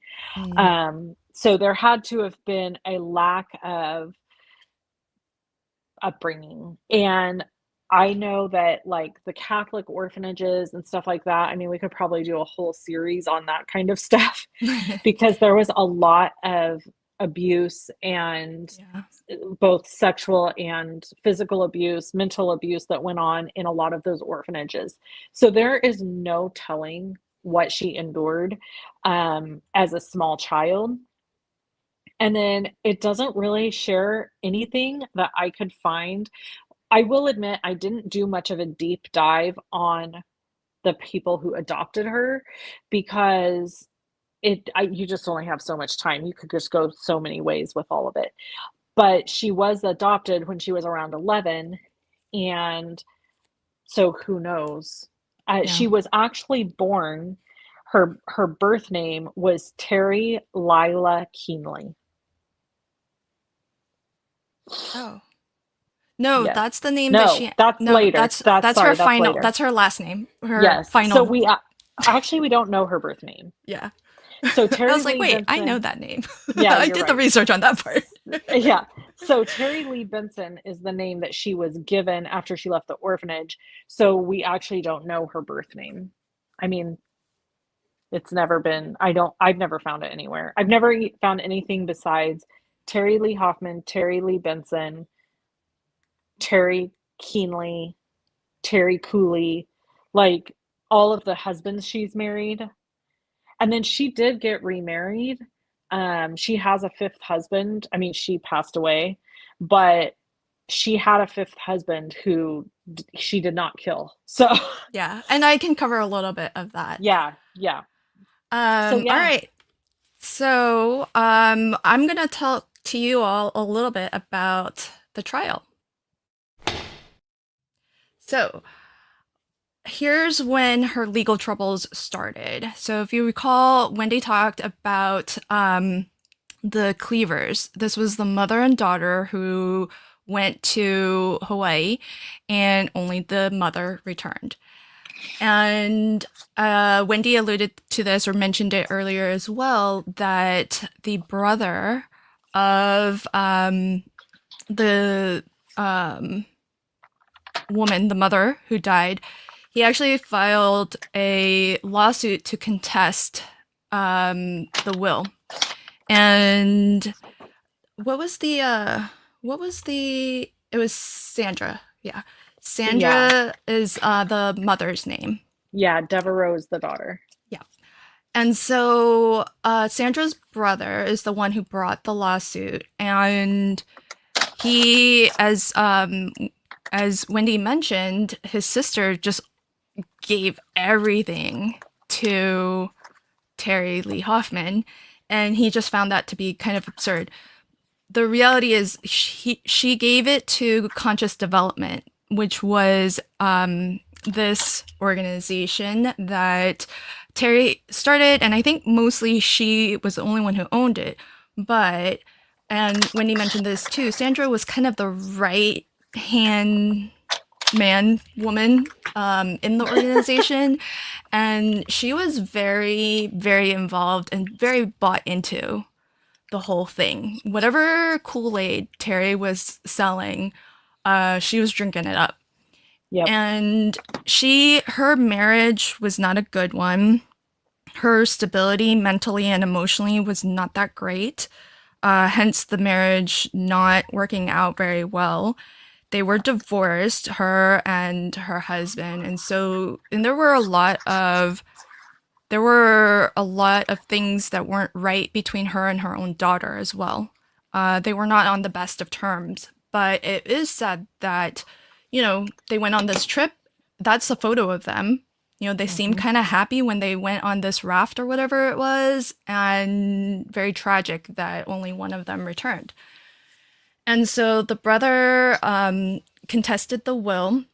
S5: So there had to have been a lack of upbringing. And I know that like the Catholic orphanages and stuff like that, I mean, we could probably do a whole series on that kind of stuff because there was a lot of abuse, and
S2: Yeah.
S5: both sexual and physical abuse, mental abuse that went on in a lot of those orphanages. So there is no telling what she endured as a small child. And then it doesn't really share anything that I could find. I will admit I didn't do much of a deep dive on the people who adopted her, because you just only have so much time. You could just go so many ways with all of it. But she was adopted when she was around 11, and so who knows?
S2: Yeah.
S5: She was actually born. Her birth name was Terri Lila Keenly.
S2: Oh. No,
S5: Yes.
S2: that's the name that
S5: No,
S2: she
S5: that's
S2: no,
S5: later.
S2: that's
S5: That's
S2: her
S5: sorry, that's
S2: final,
S5: later.
S2: that's her last name. Her
S5: Yes. So
S2: final.
S5: we actually we don't know her birth name.
S2: Yeah.
S5: So Terri
S2: I was like,
S5: Lee
S2: wait, I
S5: Benson,
S2: know that name.
S5: Yeah,
S2: I
S5: you're
S2: did the
S5: right.
S2: research on that part.
S5: Yeah. So Terri Lee Benson is the name that she was given after she left the orphanage. So we actually don't know her birth name. I mean, it's never been, I've never found it anywhere. I've never found anything besides Terri Lee Hoffman, Terri Lee Benson, Terry Keenly, Terry Cooley, like all of the husbands she's married. And then she did get remarried. She has a fifth husband. I mean, she passed away, but she had a fifth husband who she did not kill. So
S2: Yeah, and I can cover a little bit of that.
S5: yeah. So yeah.
S2: All right. So, I'm gonna talk to you all a little bit about the trial. So, here's when her legal troubles started. So, if you recall, Wendy talked about the Cleavers. This was the mother and daughter who went to Hawaii, and only the mother returned. And Wendy alluded to this or mentioned it earlier as well, that the brother of the woman, the mother who died, he actually filed a lawsuit to contest the will. And it was Sandra. Yeah. Sandra is the mother's name.
S5: Yeah, Devereaux's the daughter.
S2: Yeah. And so Sandra's brother is the one who brought the lawsuit, and he, as Wendy mentioned, his sister just gave everything to Terri Lee Hoffman, and he just found that to be kind of absurd. The reality is she gave it to Conscious Development, which was this organization that Terri started, and I think mostly she was the only one who owned it. But, and Wendy mentioned this too, Sandra was kind of the right hand man, woman in the organization. And she was very, very involved and very bought into the whole thing. Whatever Kool-Aid Terri was selling, she was drinking it up.
S5: Yep.
S2: And her marriage was not a good one. Her stability mentally and emotionally was not that great. Hence the marriage not working out very well. They were divorced, her and her husband. And there were a lot of things that weren't right between her and her own daughter as well. They were not on the best of terms. But it is said that, they went on this trip. That's a photo of them. They seemed kind of happy when they went on this raft or whatever it was, and very tragic that only one of them returned. And so the brother contested the will,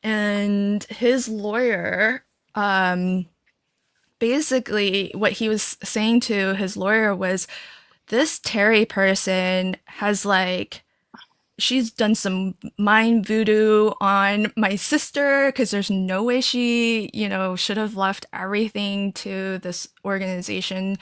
S2: and his lawyer, basically what he was saying to his lawyer was, this Terri person has she's done some mind voodoo on my sister, because there's no way she, should have left everything to this organization.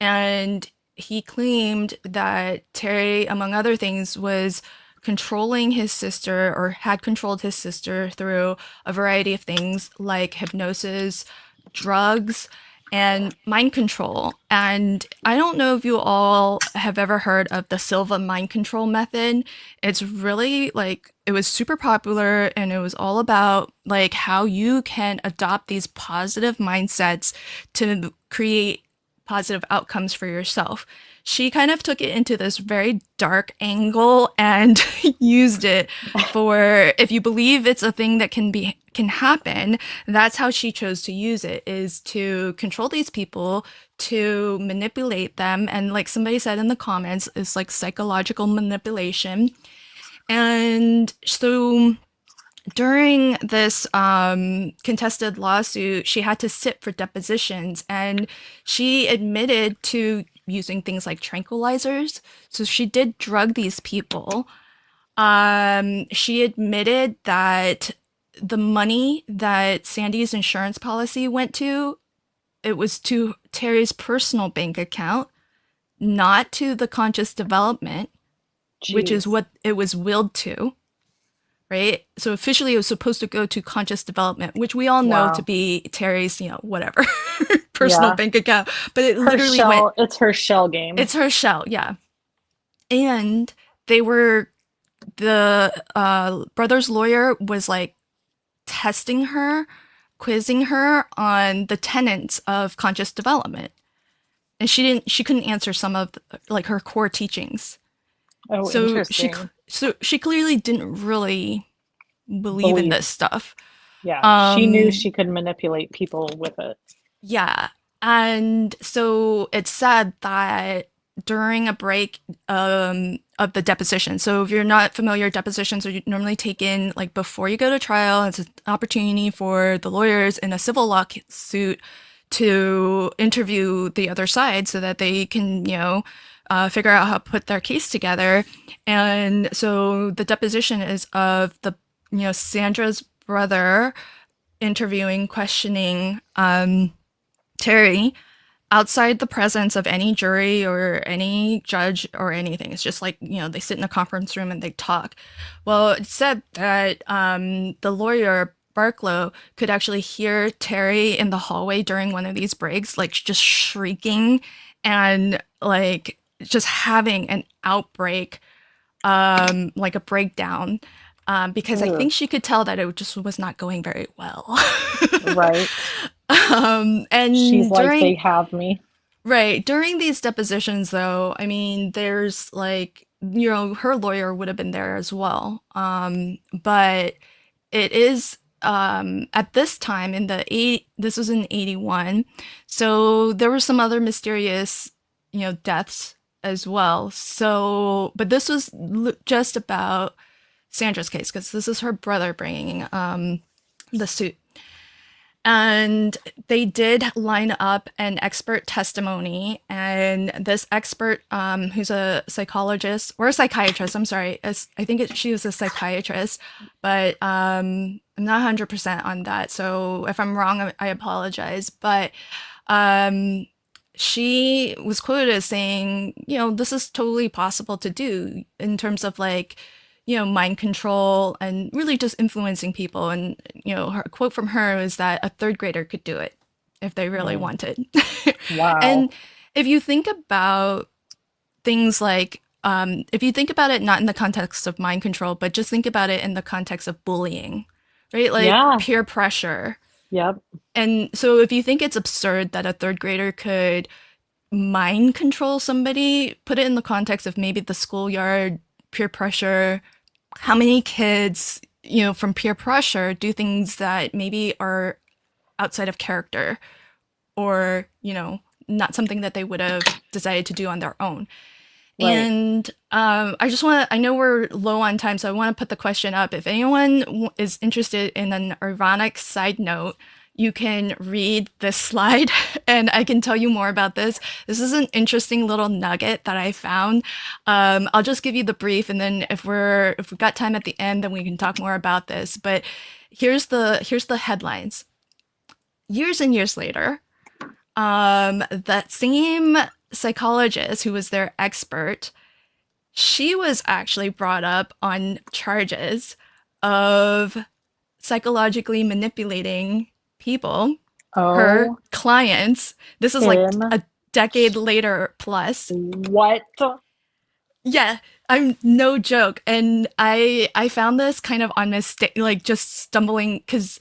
S2: And he claimed that Terri, among other things, was controlling his sister, or had controlled his sister, through a variety of things like hypnosis, drugs, and mind control. And I don't know if you all have ever heard of the Silva mind control method. It's really it was super popular, and it was all about how you can adopt these positive mindsets to create positive outcomes for yourself. She kind of took it into this very dark angle and used it for, if you believe it's a thing that can happen, that's how she chose to use it, is to control these people, to manipulate them. And like somebody said in the comments, it's like psychological manipulation. And so during this contested lawsuit, she had to sit for depositions, and she admitted to using things like tranquilizers. So she did drug these people. She admitted that the money that Sandy's insurance policy went to, it was to Terry's personal bank account, not to the conscious development, which is what it was willed to. Right? So officially it was supposed to go to conscious development, which we all know to be Terry's, whatever, personal bank account. But it literally went...
S5: It's her shell game.
S2: It's her shell, yeah. And the brother's lawyer was testing her, quizzing her on the tenets of conscious development. And she couldn't answer some of her core teachings.
S5: Oh,
S2: so
S5: interesting.
S2: She clearly didn't really believe in this stuff.
S5: Yeah, she knew she could manipulate people with it.
S2: Yeah, and so it's said that during a break of the deposition, so if you're not familiar, depositions are normally taken before you go to trial. It's an opportunity for the lawyers in a civil lawsuit to interview the other side so that they can, figure out how to put their case together. And so the deposition is of Sandra's brother questioning Terri outside the presence of any jury or any judge or anything. It's just they sit in a conference room and they talk. Well, it said that the lawyer, Barklow, could actually hear Terri in the hallway during one of these breaks, just shrieking and just having an outbreak, a breakdown, because I think she could tell that it just was not going very well.
S5: Right.
S2: And
S5: she's they have me.
S2: Right. During these depositions, though, I mean, there's her lawyer would have been there as well. But it is at this time this was in 81. So there were some other mysterious, deaths as well. So, but this was just about Sandra's case, because this is her brother bringing the suit. And they did line up an expert testimony, and this expert, who's a psychologist or a psychiatrist, I'm sorry, I think she was a psychiatrist, but I'm not 100% on that. So if I'm wrong, I apologize. But she was quoted as saying, this is totally possible to do in terms of like, mind control and really just influencing people. And, her quote from her is that a third grader could do it if they really wanted.
S5: Wow.
S2: And if you think about things like, if you think about it not in the context of mind control, but just think about it in the context of bullying, right? Like peer pressure.
S5: Yep.
S2: And so if you think it's absurd that a third grader could mind control somebody, put it in the context of maybe the schoolyard, peer pressure. How many kids, from peer pressure do things that maybe are outside of character or, not something that they would have decided to do on their own. Right. And I know we're low on time, so I want to put the question up. If anyone is interested in an ironic side note, you can read this slide and I can tell you more about this. This is an interesting little nugget that I found. I'll just give you the brief, and then if we've got time at the end, then we can talk more about this. But here's the headlines. Years and years later, that same psychologist who was their expert, she was actually brought up on charges of psychologically manipulating people, her clients. This is like a decade later plus.
S5: What?
S2: Yeah, I'm no joke. And I found this kind of on mistake, like just stumbling, because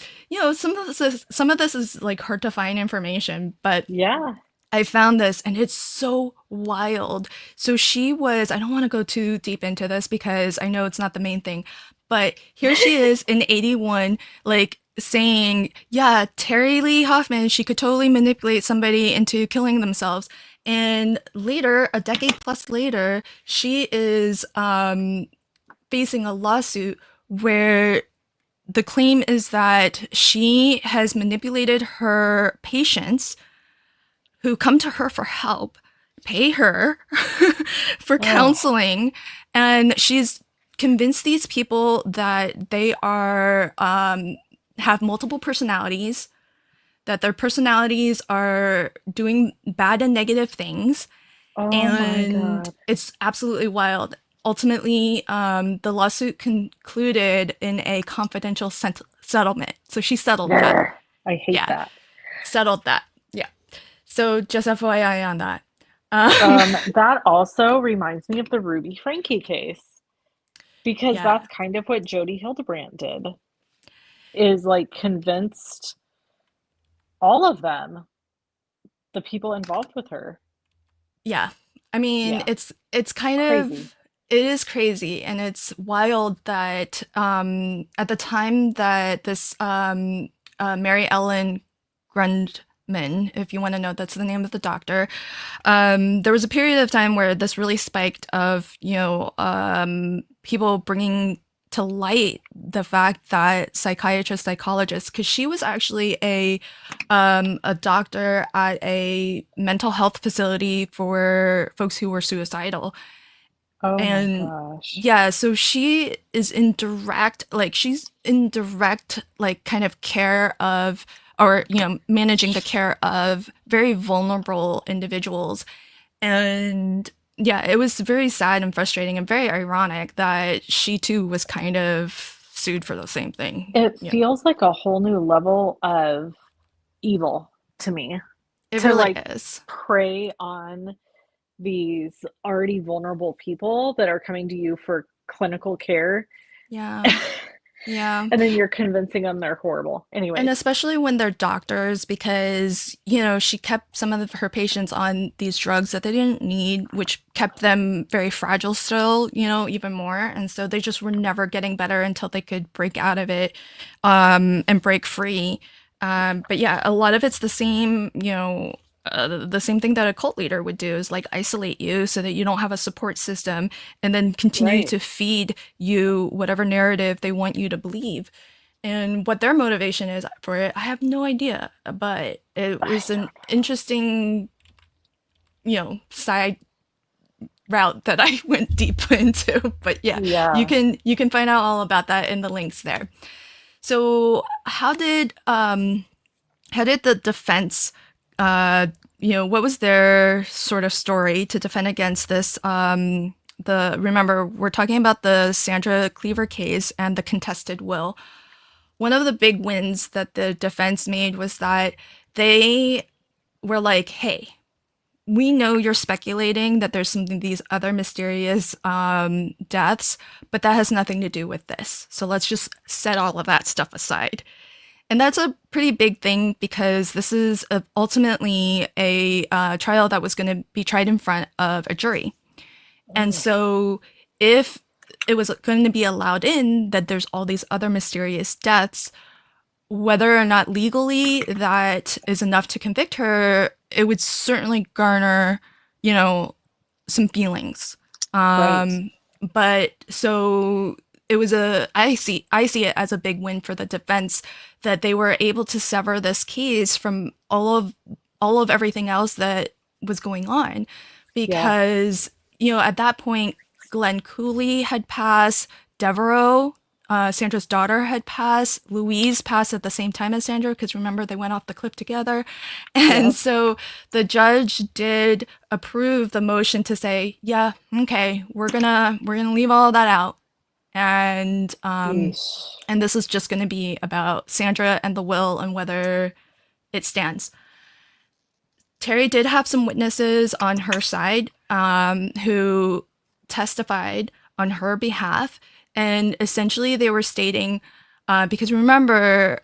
S2: some of this is like hard to find information, but yeah, I found this and it's so wild. So she was, I don't want to go too deep into this because I know it's not the main thing, but here she is in 81, like saying, yeah, Terri Lee Hoffman, she could totally manipulate somebody into killing themselves. And later, a decade plus later, she is facing a lawsuit where the claim is that she has manipulated her patients who come to her for help, pay her for counseling, and she's convinced these people that they are have multiple personalities, that their personalities are doing bad and negative things. And my God. It's absolutely wild. Ultimately, the lawsuit concluded in a confidential settlement. So she settled that.
S5: I hate that.
S2: Settled that. Yeah. So just FYI on that.
S5: That also reminds me of the Ruby Franke case, because that's kind of what Jodi Hildebrandt did, is like convinced all of them, the people involved with her.
S2: Yeah. I mean, it's kind of, it is crazy, and it's wild that at the time that this Mary Ellen Grundman, if you want to know, that's the name of the doctor, there was a period of time where this really spiked of, people bringing to light the fact that psychologists, because she was actually a doctor at a mental health facility for folks who were suicidal. Oh and my gosh. Yeah, so she is in direct, like kind of care of, or, managing the care of very vulnerable individuals. And yeah, it was very sad and frustrating and very ironic that she too was kind of sued for the same thing.
S5: It feels like a whole new level of evil to me.
S2: It really is.
S5: Prey on these already vulnerable people that are coming to you for clinical care.
S2: Yeah. Yeah.
S5: And then you're convincing them they're horrible. Anyway.
S2: And especially when they're doctors, because, she kept some of her patients on these drugs that they didn't need, which kept them very fragile still, even more. And so they just were never getting better until they could break out of it and break free. But yeah, a lot of it's the same, the same thing that a cult leader would do, is like isolate you so that you don't have a support system, and then continue to feed you whatever narrative they want you to believe. And what their motivation is for it, I have no idea. But it was an interesting, side route that I went deep into. But yeah, you
S5: Yeah.
S2: can find out all about that in the links there. So how did the defense, what was their sort of story to defend against this? Remember, we're talking about the Sandra Cleaver case and the contested will. One of the big wins that the defense made was that they were like, hey, we know you're speculating that there's some of these other mysterious deaths, but that has nothing to do with this. So let's just set all of that stuff aside. And that's a pretty big thing because this is ultimately a trial that was going to be tried in front of a jury. And so if it was going to be allowed in that there's all these other mysterious deaths, whether or not legally that is enough to convict her, it would certainly garner, some feelings.
S5: Right.
S2: But so it was I see it as a big win for the defense that they were able to sever this case from all of everything else that was going on,
S5: Yeah.
S2: because at that point Glenn Cooley had passed, Devereaux, Sandra's daughter, had passed, Louise passed at the same time as Sandra, because remember they went off the cliff together. And
S5: Yep.
S2: so the judge did approve the motion to say, yeah, okay, we're gonna leave all that out, and
S5: Yeesh.
S2: and this is just going to be about Sandra and the will and whether it stands. Terri did have some witnesses on her side who testified on her behalf, and essentially they were stating, because remember,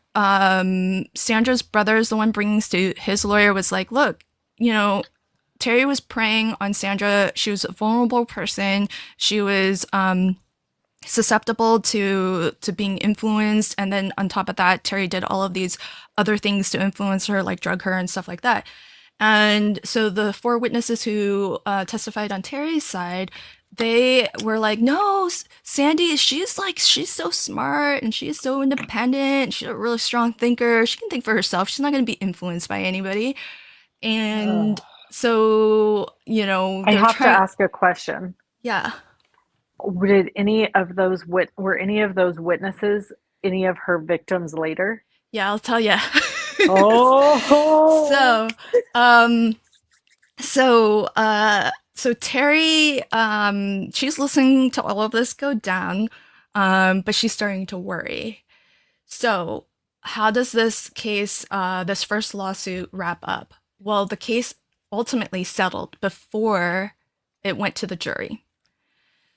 S2: Sandra's brother is the one bringing suit. His lawyer was like, look, Terri was preying on Sandra. She was a vulnerable person. She was susceptible to being influenced, and then on top of that, Terri did all of these other things to influence her, like drug her and stuff like that. And so the four witnesses who testified on Terry's side, they were like, no, Sandy, she's so smart and she's so independent. She's a really strong thinker. She can think for herself. She's not going to be influenced by anybody. And so,
S5: I
S2: they're
S5: have to
S2: trying.
S5: ask a question.
S2: Yeah.
S5: Were any of those witnesses any of her victims later?
S2: Yeah, I'll tell you.
S5: Oh.
S2: So, so Terry, she's listening to all of this go down, but she's starting to worry. So, how does this case, this first lawsuit, wrap up? Well, the case ultimately settled before it went to the jury.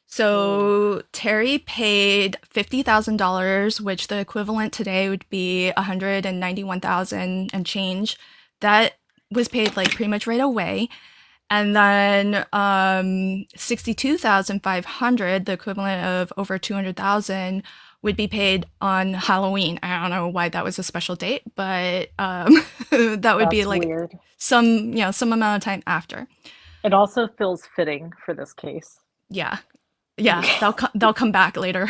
S2: So Terry paid $50,000, which the equivalent today would be $191,000 and change. That was paid like pretty much right away. And then $62,500, the equivalent of over $200,000, would be paid on Halloween. I don't know why that was a special date, but that would be
S5: That's
S2: like
S5: weird.
S2: some amount of time after.
S5: It also feels fitting for this case.
S2: Yeah. Yeah, they'll come back later.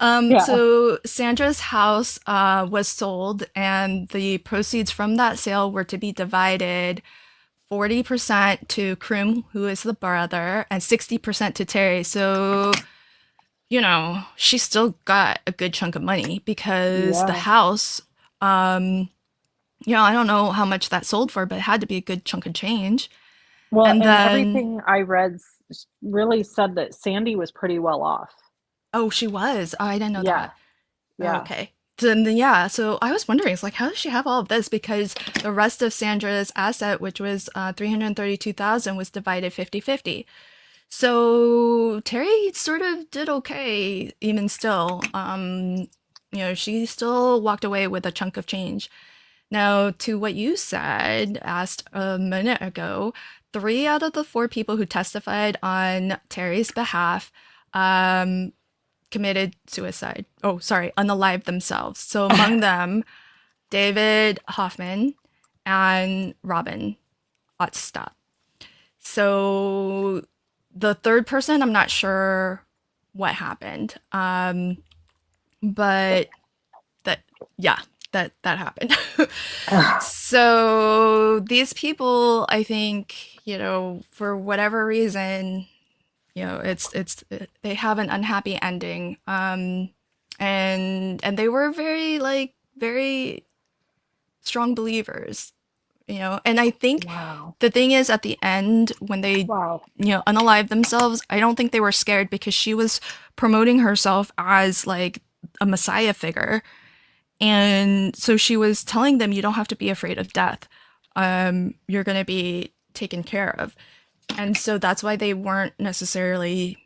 S5: Yeah.
S2: So Sandra's house was sold, and the proceeds from that sale were to be divided 40% to Krum, who is the brother, and 60% to Terry. So, she still got a good chunk of money because the
S5: Yeah.
S2: house, I don't know how much that sold for, but it had to be a good chunk of change.
S5: Well,
S2: And
S5: and
S2: then,
S5: everything I read really said that Sandy was pretty well off.
S2: oh, she was. Oh, I didn't know
S5: Yeah.
S2: that. Oh,
S5: Yeah.
S2: okay. Then, yeah, so I was wondering, it's like, how does she have all of this? Because the rest of Sandra's asset, which was $332,000, was divided 50-50. So Terry sort of did okay, even still. She still walked away with a chunk of change. Now, to what you asked a minute ago, 3 out of the 4 people who testified on Terry's behalf committed suicide. Oh, sorry, unalived themselves. So among them, David Hoffman and Robin Ottstop. So the third person, I'm not sure what happened. But yeah, that happened.
S5: Ugh.
S2: So these people, I think, for whatever reason, they have an unhappy ending. And they were very strong believers, and I think
S5: Wow.
S2: the thing is, at the end, when they,
S5: Wow.
S2: unalive themselves, I don't think they were scared because she was promoting herself as like a messiah figure. And so she was telling them, you don't have to be afraid of death. You're going to be taken care of. And so that's why they weren't necessarily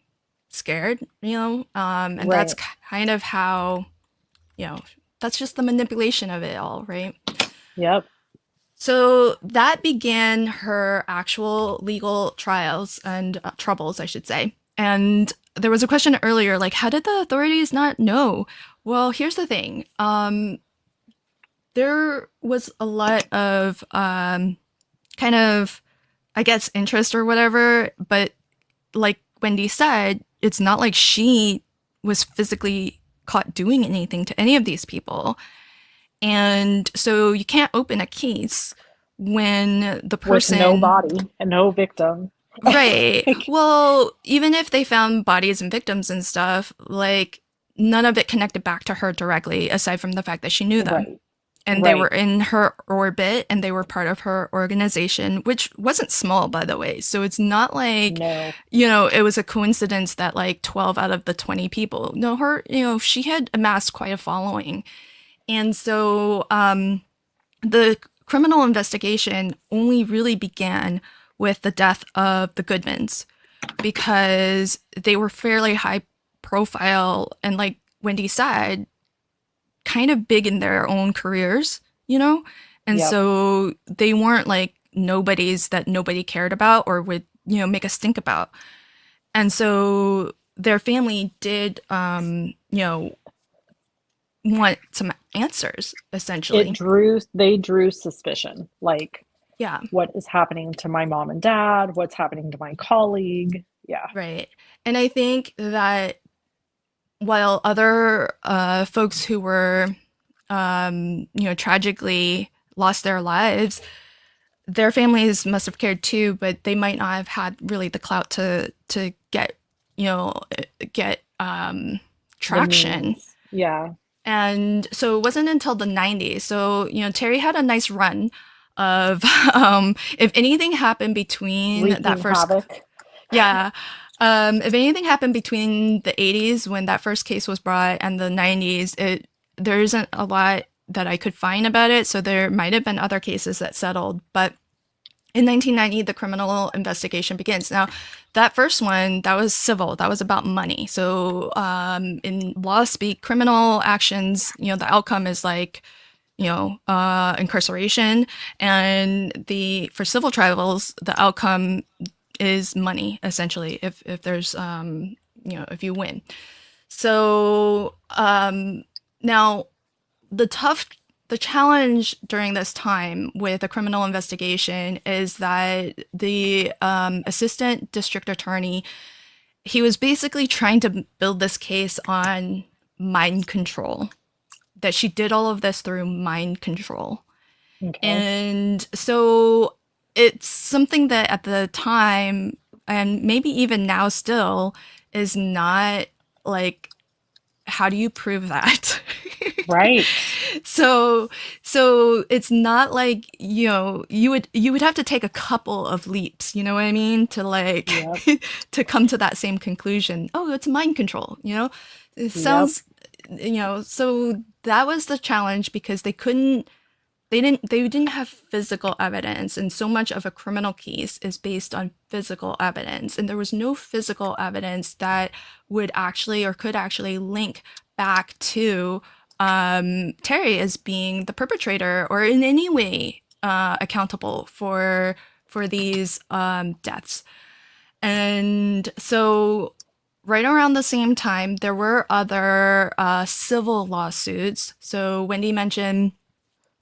S2: scared, and that's
S5: Right.
S2: kind of how, that's just the manipulation of it all, right?
S5: Yep.
S2: So that began her actual legal trials and troubles, I should say. And there was a question earlier, like, how did the authorities not know? Well, here's the thing. There was a lot of kind of, I guess, interest or whatever, but like Wendy said, it's not like she was physically caught doing anything to any of these people. And so you can't open a case when the
S5: With no
S2: person,
S5: body and no victim.
S2: right. Well, even if they found bodies and victims and stuff, like none of it connected back to her directly, aside from the fact that she knew them.
S5: Right.
S2: And they were
S5: Right.
S2: in her orbit and they were part of her organization, which wasn't small, by the way. So it's not like,
S5: No.
S2: it was a coincidence that like 12 out of the 20 people. No, she had amassed quite a following. And so the criminal investigation only really began with the death of the Goodmans because they were fairly high profile and, like Wendy said, kind of big in their own careers, And
S5: Yep.
S2: so they weren't like nobodies that nobody cared about or would, make a stink about. And so their family did, want some answers, essentially.
S5: They drew suspicion. Like,
S2: Yeah,
S5: what is happening to my mom and dad? What's happening to my colleague? Yeah.
S2: right. And I think that while other folks who were, tragically lost their lives, their families must have cared too, but they might not have had really the clout to get, get
S5: The
S2: traction.
S5: means. Yeah.
S2: And so it wasn't until the 90s. So, Terry had a nice run of if anything happened between that
S5: Wreaking
S2: first,
S5: havoc.
S2: yeah. If anything happened between the 80s when that first case was brought and the 90s, there isn't a lot that I could find about it. So there might have been other cases that settled. But in 1990, the criminal investigation begins. Now, that first one, that was civil. That was about money. So in law speak, criminal actions, the outcome is like, incarceration. And for civil trials, the outcome is money, essentially, if there's, if you win. So now the challenge during this time with a criminal investigation is that the assistant district attorney, he was basically trying to build this case on mind control, that she did all of this through mind control.
S5: Okay.
S2: And so it's something that at the time, and maybe even now still, is not like, how do you prove that?
S5: Right.
S2: So it's not like, you would have to take a couple of leaps, you know what I mean? To like,
S5: Yep.
S2: to come to that same conclusion. Oh, it's mind control, It sounds, so that was the challenge because they didn't have physical evidence, and so much of a criminal case is based on physical evidence, and there was no physical evidence that would actually or could actually link back to Terry as being the perpetrator or in any way accountable for these deaths. And so right around the same time, there were other civil lawsuits. So Wendy mentioned,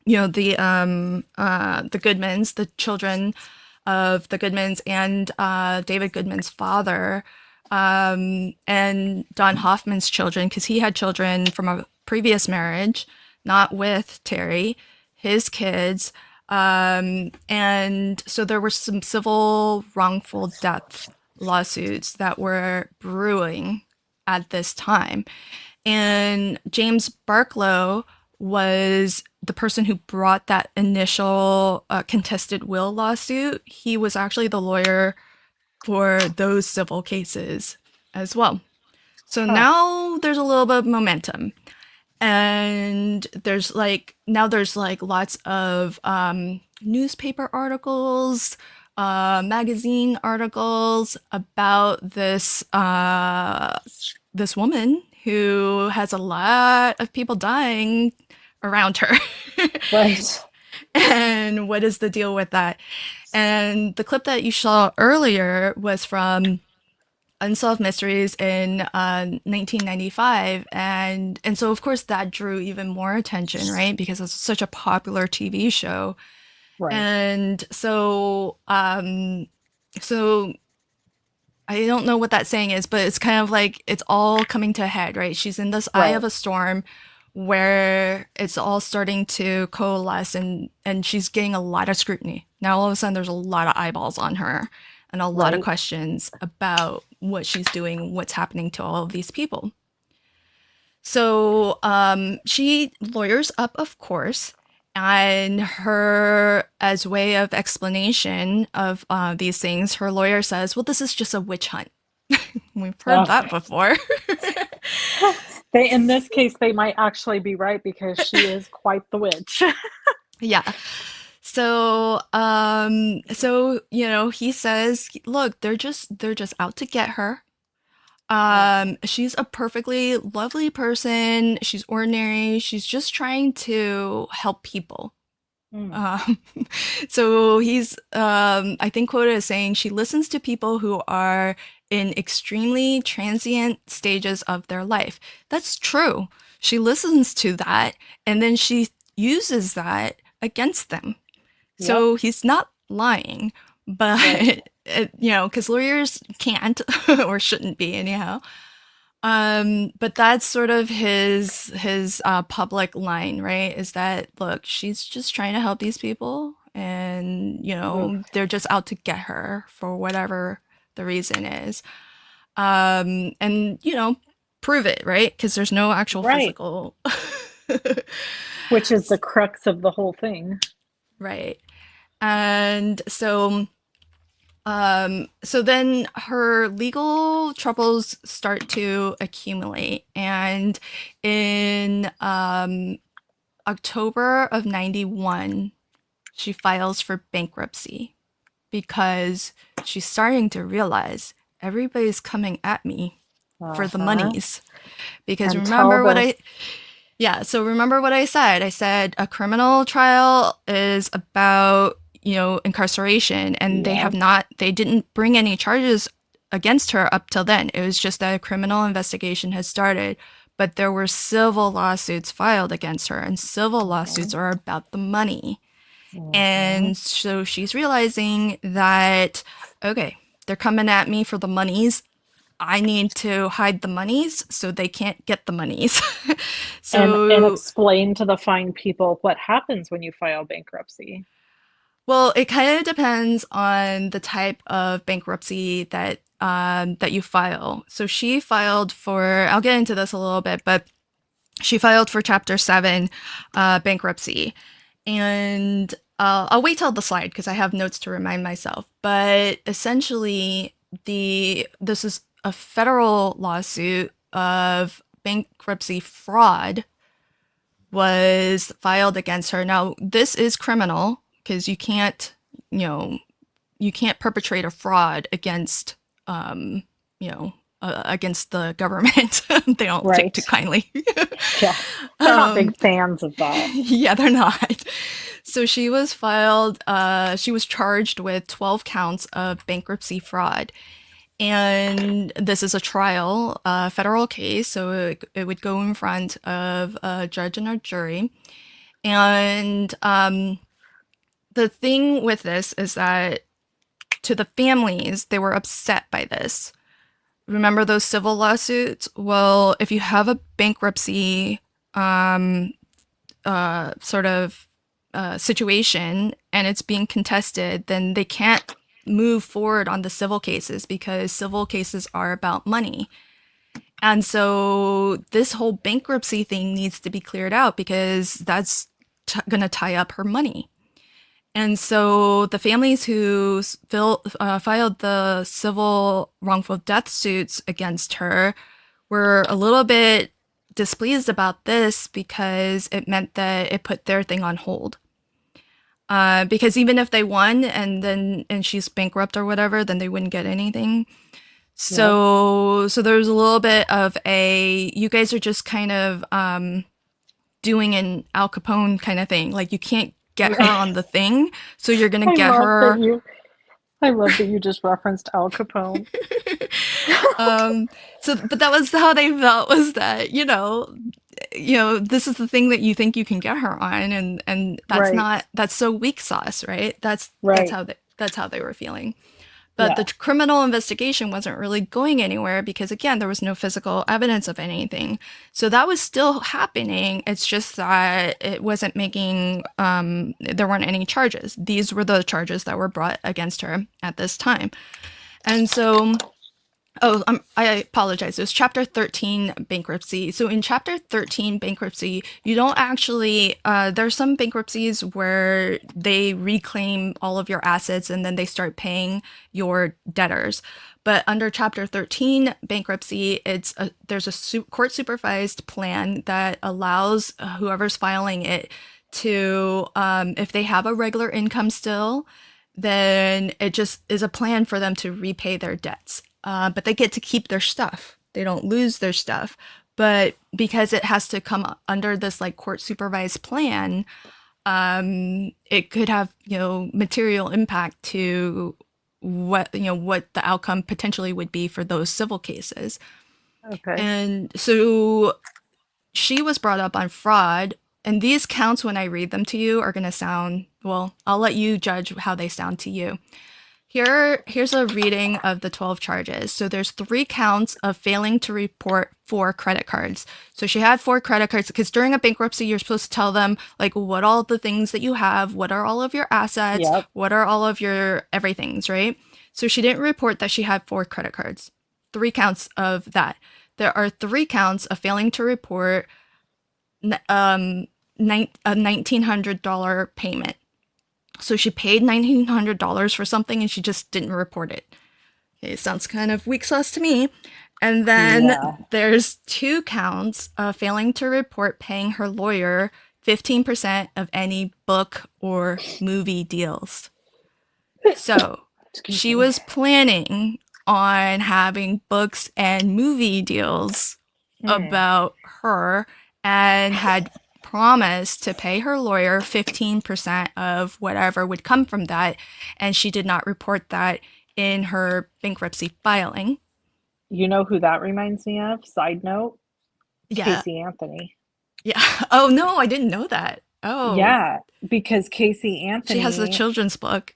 S2: the Goodmans, the children of the Goodmans, and David Goodman's father, and Don Hoffman's children, because he had children from a previous marriage not with Terry, his kids. And so there were some civil wrongful death lawsuits that were brewing at this time. And James Barklow was the person who brought that initial contested will lawsuit. He was actually the lawyer for those civil cases as well. So now there's a little bit of momentum. And there's like lots of newspaper articles, magazine articles about this woman who has a lot of people dying around her.
S5: Right.
S2: And what is the deal with that? And the clip that you saw earlier was from Unsolved Mysteries in 1995, and so of course that drew even more attention, right? Because it's such a popular TV show,
S5: Right.
S2: and so so I don't know what that saying is, but it's kind of like it's all coming to a head, right? She's in this eye of a storm where it's all starting to coalesce, and she's getting a lot of scrutiny. Now all of a sudden there's a lot of eyeballs on her and a lot of questions about what she's doing, what's happening to all of these people. So she lawyers up, of course, and her, as way of explanation of these things, her lawyer says, well, this is just a witch hunt. We've heard that before.
S5: In this case, they might actually be right, because she is quite the witch.
S2: Yeah. So, you know, he says, look, they're just out to get her. She's a perfectly lovely person. She's ordinary. She's just trying to help people. So he's, I think, quoted as saying, she listens to people who are in extremely transient stages of their life. That's true. She listens to that, and then she uses that against them. So he's not lying, but you know, because lawyers can't or shouldn't be anyhow. But that's sort of his public line, right? Is that, look, she's just trying to help these people, and you know, they're just out to get her for whatever the reason is. And you know, prove it, right? Because there's no actual physical,
S5: which is the crux of the whole thing.
S2: Right. And so then her legal troubles start to accumulate, and in October of 91 she files for bankruptcy because she's starting to realize everybody's coming at me for the monies. Because remember what I said. I said a criminal trial is about, you know, incarceration, and they didn't bring any charges against her up till then. It was just that a criminal investigation had started, but there were civil lawsuits filed against her, and civil lawsuits are about the money. And so she's realizing that, okay, they're coming at me for the monies. I need to hide the monies so they can't get the monies.
S5: And explain to the fine people what happens when you file bankruptcy.
S2: Well, it kind of depends on the type of bankruptcy that you file. So she filed for, I'll get into this a little bit, but she filed for Chapter 7 bankruptcy. And I'll wait till the slide because I have notes to remind myself. But essentially, this is a federal lawsuit of bankruptcy fraud was filed against her. Now, this is criminal because you can't perpetrate a fraud against, against the government. They don't take too kindly.
S5: Yeah, they're not big fans of that.
S2: Yeah, they're not. So she was charged with 12 counts of bankruptcy fraud. And this is a trial, federal case, so it would go in front of a judge and a jury. And the thing with this is that to the families, they were upset by this. Remember those civil lawsuits? Well, if you have a bankruptcy sort of situation and it's being contested, then they can't move forward on the civil cases because civil cases are about money. And so this whole bankruptcy thing needs to be cleared out because that's going to tie up her money. And so the families who filed the civil wrongful death suits against her were a little bit displeased about this because it meant that it put their thing on hold. Because even if they won and she's bankrupt or whatever, then they wouldn't get anything. So there's a little bit of you guys are just kind of doing an Al Capone kind of thing. Like you can't get her on the thing, so you're gonna get her.
S5: I love that you just referenced Al Capone.
S2: But that was how they felt, was that, this is the thing that you think you can get her on, and that's that's so weak sauce, right? That's how they were feeling. But the criminal investigation wasn't really going anywhere because, again, there was no physical evidence of anything. So that was still happening. It's just that it wasn't making, there weren't any charges. These were the charges that were brought against her at this time. And so, I apologize. It was Chapter 13 bankruptcy. So in Chapter 13 bankruptcy, you don't actually, there's some bankruptcies where they reclaim all of your assets and then they start paying your debtors. But under Chapter 13 bankruptcy, there's a court supervised plan that allows whoever's filing it to, if they have a regular income still, then it just is a plan for them to repay their debts. But they get to keep their stuff. They don't lose their stuff. But because it has to come under this like court supervised plan, it could have, material impact to what the outcome potentially would be for those civil cases.
S5: Okay.
S2: And so she was brought up on fraud. And these counts, when I read them to you, are going to sound, well, I'll let you judge how they sound to you. Here's a reading of the 12 charges. So there's 3 counts of failing to report 4 credit cards. So she had 4 credit cards because during a bankruptcy, you're supposed to tell them like what all the things that you have, what are all of your assets, what are all of your everythings, right? So she didn't report that she had 4 credit cards. 3 counts of that. There are 3 counts of failing to report a $1,900 payment. So she paid $1,900 for something and she just didn't report it. Okay, sounds kind of weak sauce to me. And then there's 2 counts of failing to report paying her lawyer 15% of any book or movie deals. So she was planning on having books and movie deals about her and had promised to pay her lawyer 15% of whatever would come from that, and she did not report that in her bankruptcy filing.
S5: You know who that reminds me of? Side note?
S2: Yeah.
S5: Casey Anthony.
S2: Yeah. Oh, no, I didn't know that. Oh.
S5: Yeah, because Casey Anthony...
S2: She has a children's book.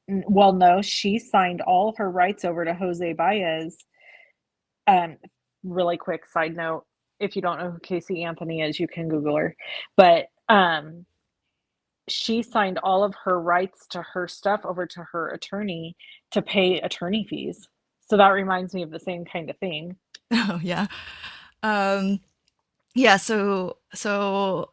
S5: Well, no, she signed all of her rights over to Jose Baez. Really quick side note. If you don't know who Casey Anthony is, you can Google her. But she signed all of her rights to her stuff over to her attorney to pay attorney fees. So that reminds me of the same kind of thing.
S2: Oh, yeah. Yeah, so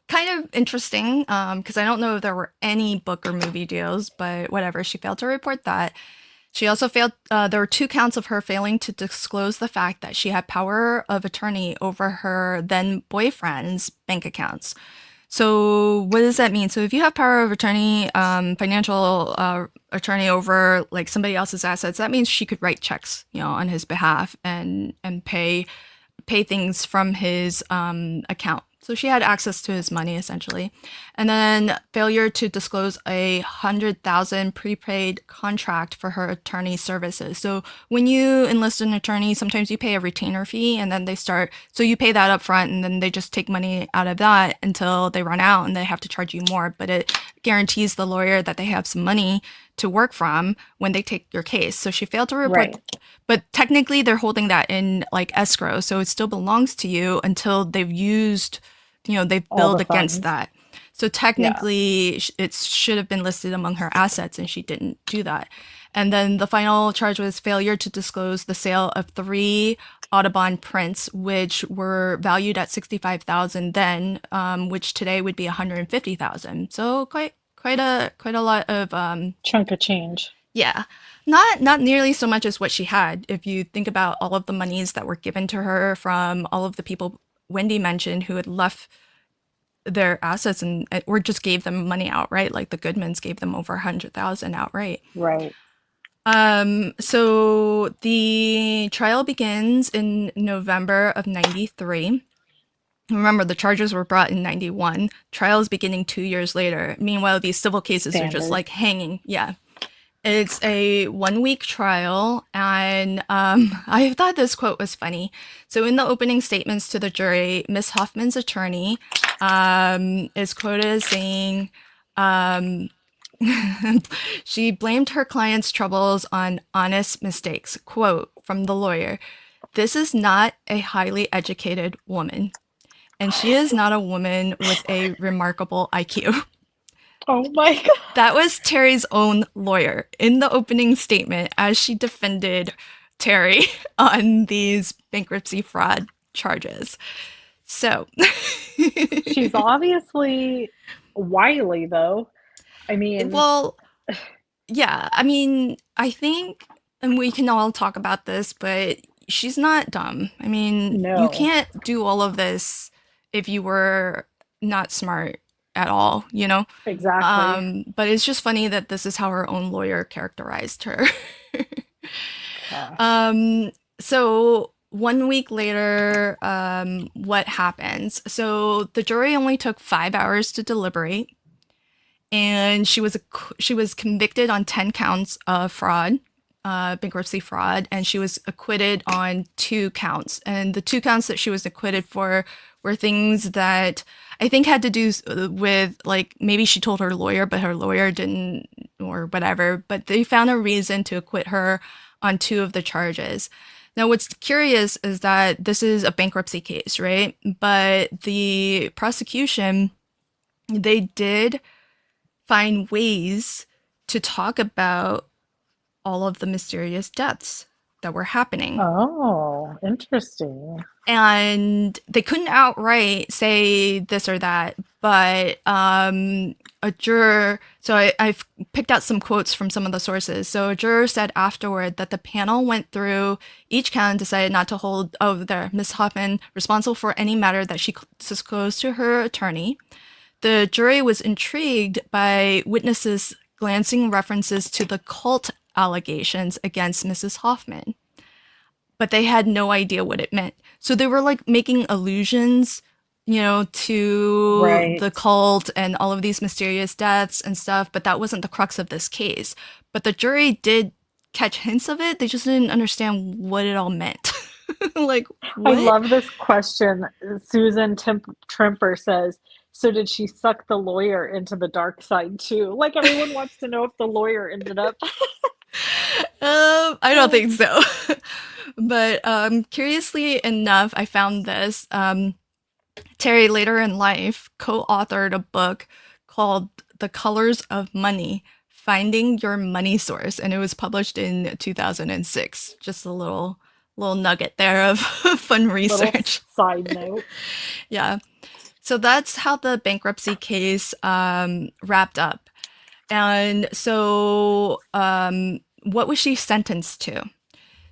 S2: kind of interesting, because I don't know if there were any book or movie deals, but whatever, she failed to report that. She also failed, there were 2 counts of her failing to disclose the fact that she had power of attorney over her then boyfriend's bank accounts. So what does that mean? So if you have power of attorney, financial attorney over like somebody else's assets, that means she could write checks, on his behalf and pay things from his account. So she had access to his money, essentially. And then failure to disclose a $100,000 prepaid contract for her attorney services. So when you enlist an attorney, sometimes you pay a retainer fee and then so you pay that up front and then they just take money out of that until they run out and they have to charge you more. But it guarantees the lawyer that they have some money to work from when they take your case. So she failed to report, but technically they're holding that in like escrow. So it still belongs to you until they've used, they've billed against that. So technically, it should have been listed among her assets, and she didn't do that. And then the final charge was failure to disclose the sale of 3 Audubon prints, which were valued at $65,000 then, which today would be $150,000. So quite a lot of
S5: chunk of change.
S2: yeah, not nearly so much as what she had. If you think about all of the monies that were given to her from all of the people Wendy mentioned who had left their assets and or just gave them money outright, like the Goodmans gave them over $100,000 outright.
S5: Right.
S2: So the trial begins in November of 93. Remember, the charges were brought in 91. Trial is beginning 2 years later. Meanwhile, these civil cases are just like hanging. Yeah. It's a 1-week trial, and I thought this quote was funny. So in the opening statements to the jury, Miss Hoffman's attorney is quoted as saying, she blamed her client's troubles on honest mistakes. Quote from the lawyer, "This is not a highly educated woman, and she is not a woman with a remarkable IQ."
S5: Oh my God.
S2: That was Terry's own lawyer in the opening statement as she defended Terry on these bankruptcy fraud charges. So
S5: she's obviously wily, though. I mean,
S2: well, yeah, I mean, I think, and we can all talk about this, but she's not dumb. I mean,
S5: no.
S2: You can't do all of this if you were not smart at all, you know?
S5: Exactly.
S2: But it's just funny that this is how her own lawyer characterized her. So 1 week later, what happens? So the jury only took 5 hours to deliberate, and she was convicted on 10 counts of fraud, bankruptcy fraud, and she was acquitted on 2 counts. And the 2 counts that she was acquitted for were things that I think had to do with, like, maybe she told her lawyer, but her lawyer didn't, or whatever. But they found a reason to acquit her on 2 of the charges. Now, what's curious is that this is a bankruptcy case, right? But the prosecution, they did find ways to talk about all of the mysterious deaths that were happening.
S5: Oh, interesting.
S2: And they couldn't outright say this or that, but a juror, so I've picked out some quotes from some of the sources. So a juror said afterward that the panel went through each count and decided not to hold, Miss Hoffman responsible for any matter that she disclosed to her attorney. The jury was intrigued by witnesses glancing references to the cult allegations against Mrs. Hoffman, but they had no idea what it meant. So they were like making allusions, to the cult and all of these mysterious deaths and stuff, but that wasn't the crux of this case. But the jury did catch hints of it. They just didn't understand what it all meant. Like, what?
S5: I love this question. Susan Trimper says, so did she suck the lawyer into the dark side too? Like, everyone wants to know if the lawyer ended up.
S2: I don't think so. But curiously enough, I found this. Terry later in life co-authored a book called The Colors of Money, Finding Your Money Source, and it was published in 2006. Just a little nugget there of fun research.
S5: Little side note.
S2: Yeah. So that's how the bankruptcy case wrapped up. And so what was she sentenced to?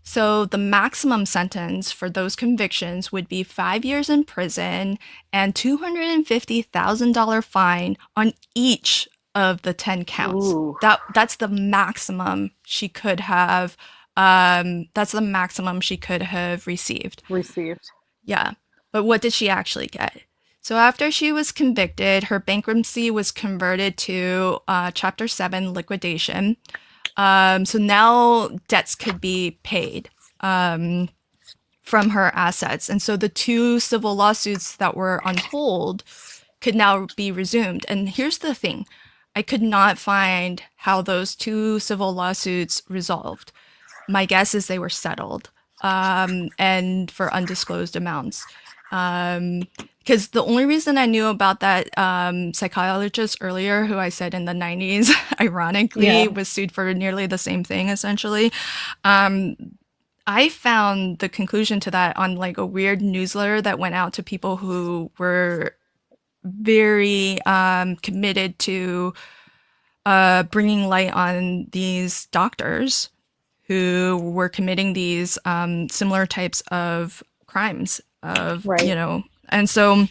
S2: So the maximum sentence for those convictions would be 5 years in prison and $250,000 fine on each of the 10 counts.
S5: Ooh.
S2: That's the maximum she could have. That's the maximum she could have received. Yeah. But what did she actually get? So after she was convicted, her bankruptcy was converted to Chapter 7 liquidation. So now debts could be paid from her assets. And so the 2 civil lawsuits that were on hold could now be resumed. And here's the thing. I could not find how those 2 civil lawsuits resolved. My guess is they were settled and for undisclosed amounts. Because the only reason I knew about that psychologist earlier, who I said in the 90s, ironically,
S5: Yeah.
S2: was sued for nearly the same thing, essentially. I found the conclusion to that on like a weird newsletter that went out to people who were very committed to bringing light on these doctors who were committing these similar types of crimes of,
S5: Right.
S2: and so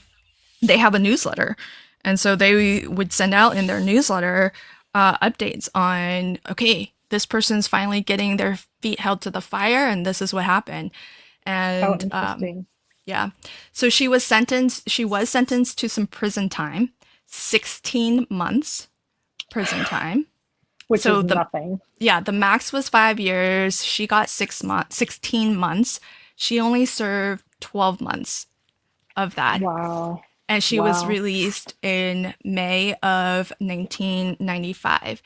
S2: they have a newsletter. And so they would send out in their newsletter updates on, okay, this person's finally getting their feet held to the fire, and this is what happened.
S5: Oh,
S2: And
S5: interesting.
S2: yeah, so she was sentenced to some prison time, 16 months prison time.
S5: Which
S2: So
S5: is nothing.
S2: the max was 5 years. She got 16 months. She only served 12 months of that.
S5: Wow.
S2: And she was
S5: Wow.
S2: released in May of 1995.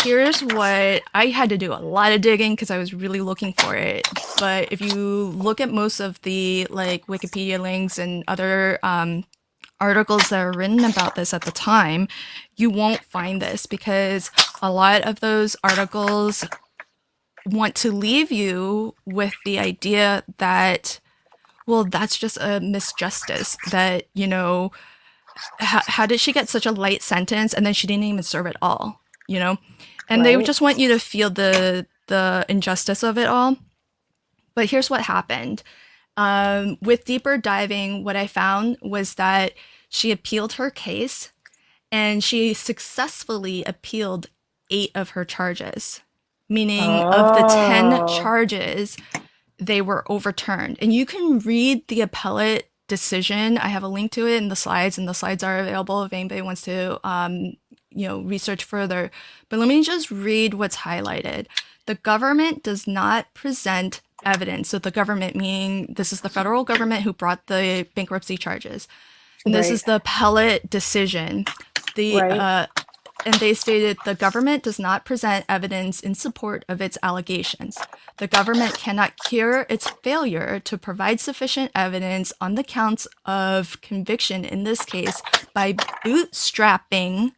S2: Here's what I had to do a lot of digging because I was really looking for it. But if you look at most of the like Wikipedia links and other articles that are written about this at the time, you won't find this because a lot of those articles want to leave you with the idea that, well, that's just a misjustice, that, how did she get such a light sentence and then she didn't even serve it all, And they
S5: Right.
S2: just want you to feel the injustice of it all. But here's what happened. With deeper diving, what I found was that she appealed her case and she successfully appealed 8 of her charges, meaning of the 10
S5: Oh.
S2: charges, they were overturned. And you can read the appellate decision. I have a link to it in the slides, and the slides are available if anybody wants to, research further. But let me just read what's highlighted. The government does not present evidence. So the government, meaning this is the federal government who brought the bankruptcy charges. And this
S5: Right.
S2: is the appellate decision.
S5: Right.
S2: And they stated the government does not present evidence in support of its allegations. The government cannot cure its failure to provide sufficient evidence on the counts of conviction in this case by bootstrapping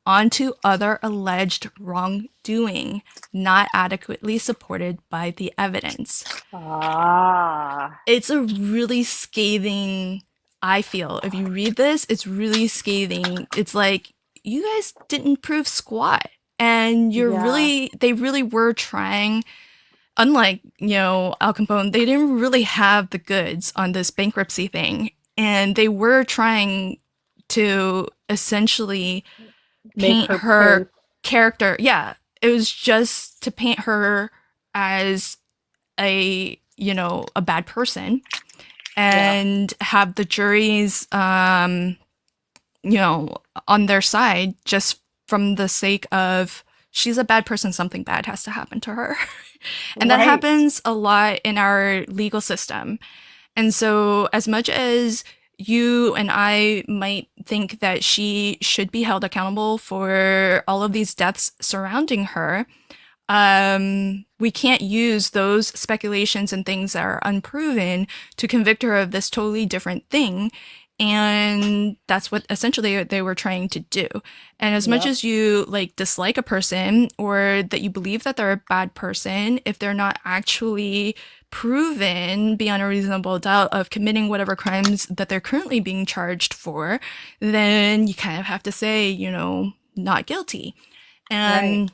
S2: onto other alleged wrongdoing not adequately supported by the evidence.
S5: Ah.
S2: It's a really scathing, I feel. If you read this, it's really scathing. It's like, you guys didn't prove squat. And they really were trying, unlike, Al Capone, they didn't really have the goods on this bankruptcy thing. And they were trying to essentially paint her character. Yeah, it was just to paint her as a bad person and have the juries on their side just from the sake of she's a bad person, something bad has to happen to her. And that happens a lot in our legal system. And so as much as you and I might think that she should be held accountable for all of these deaths surrounding her, we can't use those speculations and things that are unproven to convict her of this totally different thing. And that's what essentially they were trying to do. And as much as you dislike a person or that you believe that they're a bad person, if they're not actually proven beyond a reasonable doubt of committing whatever crimes that they're currently being charged for, then you kind of have to say, not guilty. And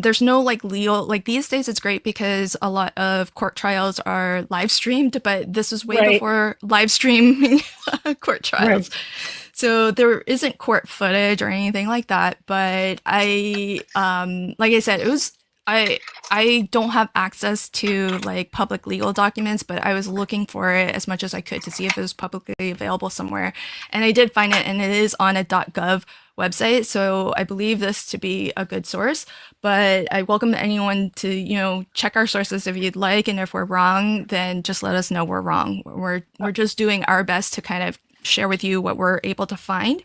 S2: there's no legal, these days it's great because a lot of court trials are live streamed, but this was way before live streaming court trials. So there isn't court footage or anything like that. But like I said, I don't have access to public legal documents, but I was looking for it as much as I could to see if it was publicly available somewhere. And I did find it, and it is on a .gov website. So I believe this to be a good source, but I welcome anyone to, check our sources if you'd like. And if we're wrong, then just let us know we're wrong. We're just doing our best to kind of share with you what we're able to find.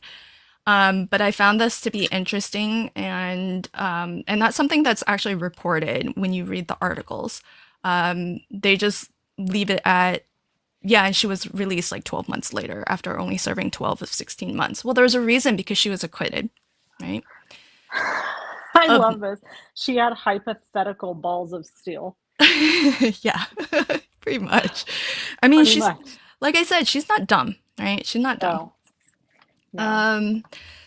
S2: But I found this to be interesting, and that's something that's actually reported when you read the articles. They just leave it at, yeah, and she was released like 12 months later after only serving 12 of 16 months. Well, there's a reason because she was acquitted, right?
S5: I
S2: Of
S5: love this. She had hypothetical balls of steel.
S2: yeah, pretty much. I mean,
S5: Pretty
S2: she's
S5: much.
S2: like I said, she's not dumb, right? She's not dumb.
S5: No. No.
S2: Um,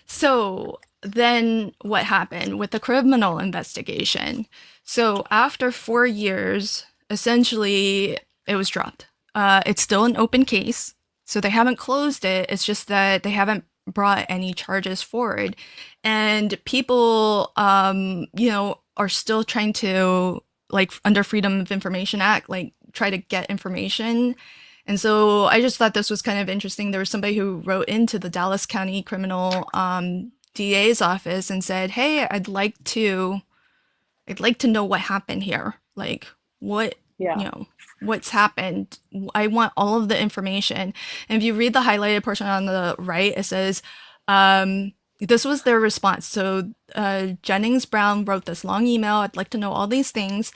S2: so then what happened with the criminal investigation? So after 4 years, essentially it was dropped. It's still an open case, so they haven't closed it. It's just that they haven't brought any charges forward, and people, are still trying to, like, under Freedom of Information Act, like, try to get information. And so I just thought this was kind of interesting. There was somebody who wrote into the Dallas County Criminal DA's office and said, "Hey, I'd like to know what happened here. Like, what,
S5: Yeah.
S2: what's happened. I want all of the information." And if you read the highlighted portion on the right, it says, this was their response. So Jennings Brown wrote this long email. "I'd like to know all these things."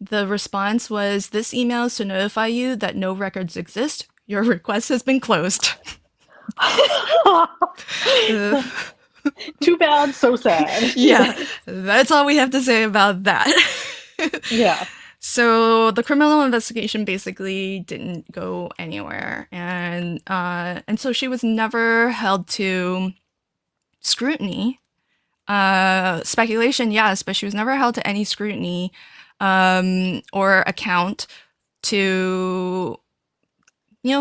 S2: The response was, "This email is to notify you that no records exist. Your request has been closed."
S5: Too bad, so sad.
S2: Yeah, that's all we have to say about that.
S5: Yeah.
S2: So the criminal investigation basically didn't go anywhere, and so she was never held to scrutiny. Speculation, yes, but she was never held to any scrutiny or account to,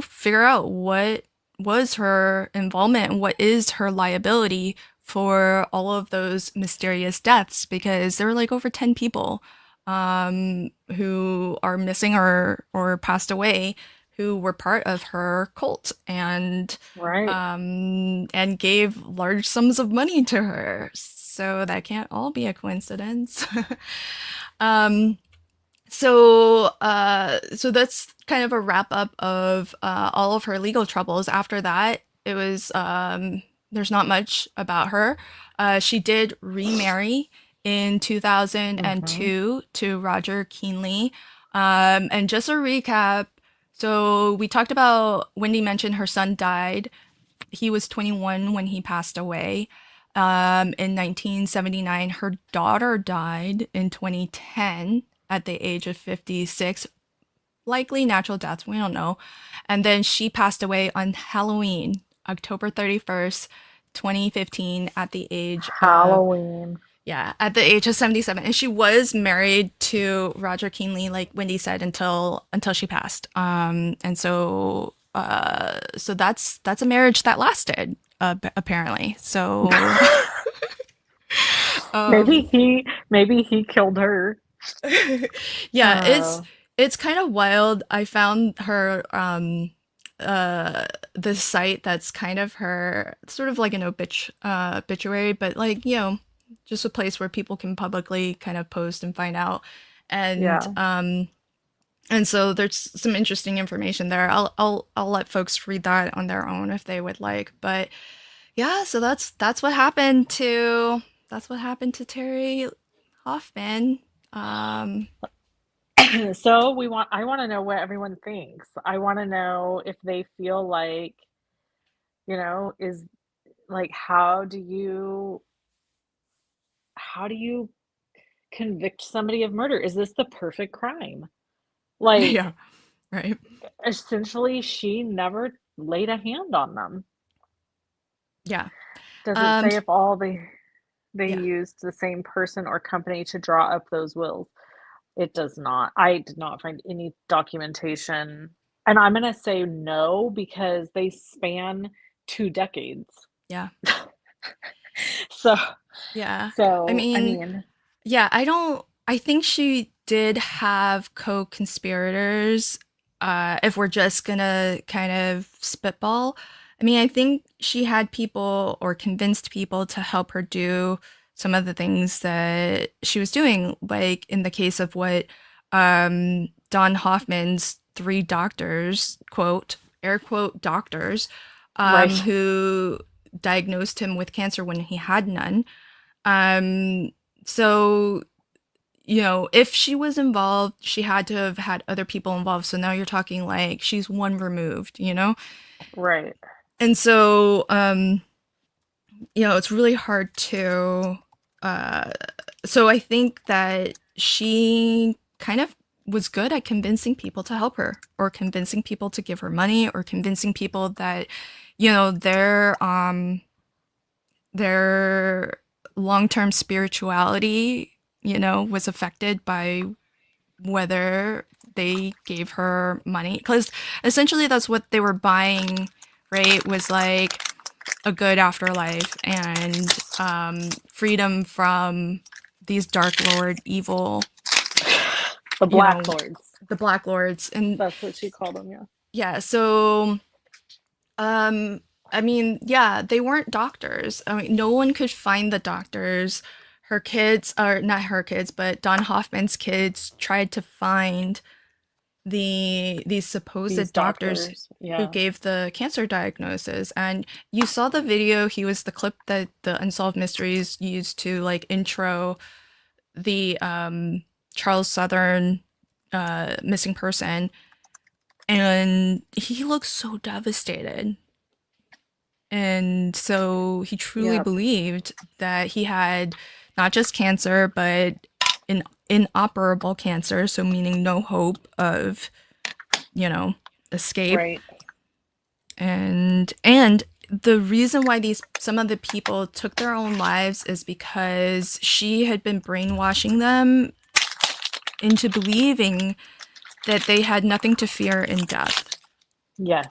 S2: figure out what was her involvement and what is her liability for all of those mysterious deaths, because there were like over 10 people who are missing or passed away who were part of her cult and
S5: Right.
S2: and gave large sums of money to her. So that can't all be a coincidence. So that's kind of a wrap up of all of her legal troubles. After that, it was there's not much about her. She did remarry in 2002 to Roger Keenly. And just a recap, so we talked about, Wendy mentioned her son died. He was 21 when he passed away. In 1979, her daughter died in 2010 at the age of 56, likely natural death, we don't know. And then she passed away on Halloween, October 31st, 2015, at the age
S5: Halloween.
S2: at the age of 77. And she was married to Roger Keenly, like Wendy said, until she passed. And so that's a marriage that lasted, apparently. So
S5: maybe he killed her.
S2: yeah,
S5: Oh.
S2: it's kind of wild. I found her the site that's kind of her, sort of like an obituary, but like, just a place where people can publicly kind of post and find out. And
S5: Yeah.
S2: and so there's some interesting information there. I'll let folks read that on their own if they would like. But yeah, so that's what happened to Terri Hoffman.
S5: So I want to know what everyone thinks. I want to know if they feel like, is like, how do you convict somebody of murder? Is this the perfect crime? Like,
S2: Yeah, right.
S5: essentially, she never laid a hand on them.
S2: Yeah.
S5: Does it say if all they
S2: Yeah.
S5: used the same person or company to draw up those wills? It does not. I did not find any documentation. And I'm going to say no because they span 2 decades.
S2: Yeah.
S5: So,
S2: Yeah.
S5: so
S2: I
S5: I
S2: mean,
S5: mean,
S2: yeah, I think she did have co-conspirators, if we're just gonna kind of spitball. I mean, I think she had people or convinced people to help her do some of the things that she was doing, like in the case of what Don Hoffman's 3 doctors, quote, air quote, doctors,
S5: right.
S2: who diagnosed him with cancer when he had none. So if she was involved, she had to have had other people involved. So now you're talking like she's one removed,
S5: Right.
S2: And so, it's really hard to, so I think that she kind of was good at convincing people to help her, or convincing people to give her money, or convincing people that, their long-term spirituality, was affected by whether they gave her money. Because essentially that's what they were buying, right? Was like a good afterlife and freedom from these Dark Lord evil.
S5: The Black Lords.
S2: The Black Lords. And
S5: that's what she called them, yeah.
S2: Yeah, so I mean, yeah, they weren't doctors. I mean, no one could find the doctors. Her kids, or not her kids, but Don Hoffman's kids tried to find these supposed doctors
S5: yeah.
S2: who gave the cancer diagnosis. And you saw the video. He was the clip that the Unsolved Mysteries used to like intro the Charles Southern missing person. And he looks so devastated. And so he truly believed that he had not just cancer, but an inoperable cancer, so meaning no hope of, escape.
S5: Right.
S2: And the reason why some of the people took their own lives is because she had been brainwashing them into believing that they had nothing to fear in death.
S5: Yes.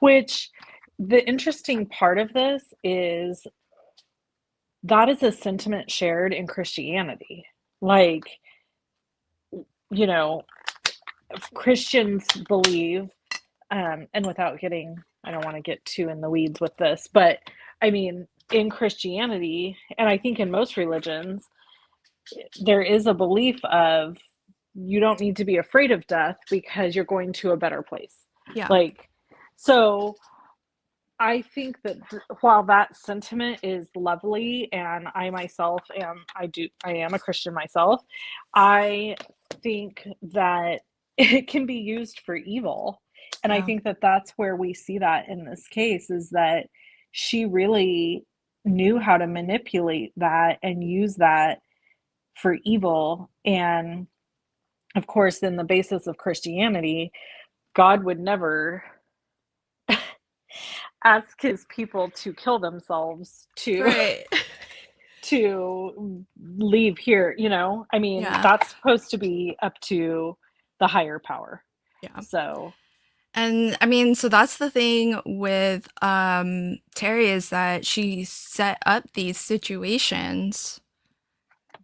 S5: Which, the interesting part of this is that is a sentiment shared in Christianity. Like, Christians believe, and without getting, I don't want to get too in the weeds with this, but I mean, in Christianity, and I think in most religions, there is a belief of you don't need to be afraid of death because you're going to a better place.
S2: Yeah.
S5: So I think that while that sentiment is lovely, and I myself I am a Christian myself, I think that it can be used for evil. And I think that that's where we see that in this case, is that she really knew how to manipulate that and use that for evil. And of course, in the basis of Christianity, God would never ask his people to kill themselves to leave here, I mean, that's supposed to be up to the higher power.
S2: Yeah.
S5: So,
S2: and I mean, so that's the thing with Terri, is that she set up these situations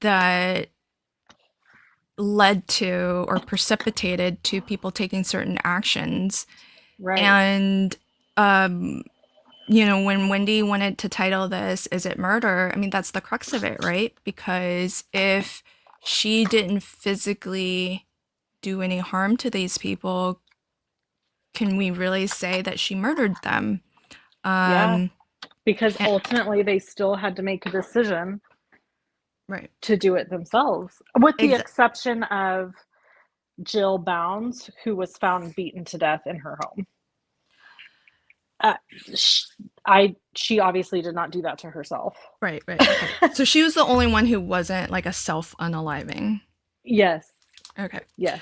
S2: that led to or precipitated to people taking certain actions.
S5: Right.
S2: And when Wendy wanted to title this, "Is it murder?" I mean, that's the crux of it, right? Because if she didn't physically do any harm to these people, can we really say that she murdered them?
S5: Because ultimately they still had to make a decision,
S2: right,
S5: to do it themselves, with the exception of Jill Bounds, who was found beaten to death in her home. She obviously did not do that to herself.
S2: Right. Okay. So she was the only one who wasn't like a self-unaliving.
S5: Yes.
S2: Okay.
S5: Yes.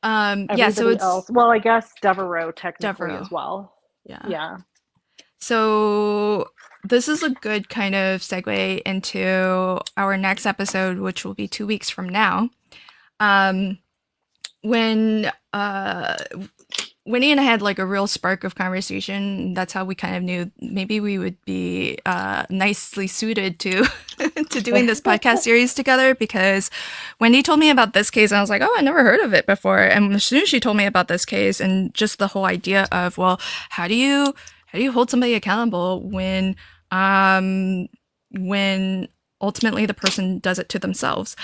S2: So it's
S5: else. Well, I guess Devereaux technically as well.
S2: Yeah. So this is a good kind of segue into our next episode, which will be 2 weeks from now. When Winnie and I had like a real spark of conversation. That's how we kind of knew maybe we would be nicely suited to to doing this podcast series together, because Wendy told me about this case and I was like, oh, I never heard of it before. And as soon as she told me about this case and just the whole idea of, well, how do you hold somebody accountable when ultimately the person does it to themselves?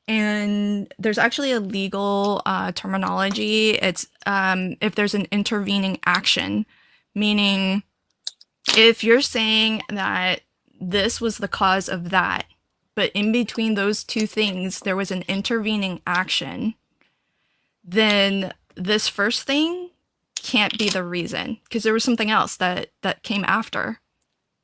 S2: And there's actually a legal terminology. It's if there's an intervening action, meaning if you're saying that this was the cause of that, but in between those two things, there was an intervening action, then this first thing can't be the reason, because there was something else that came after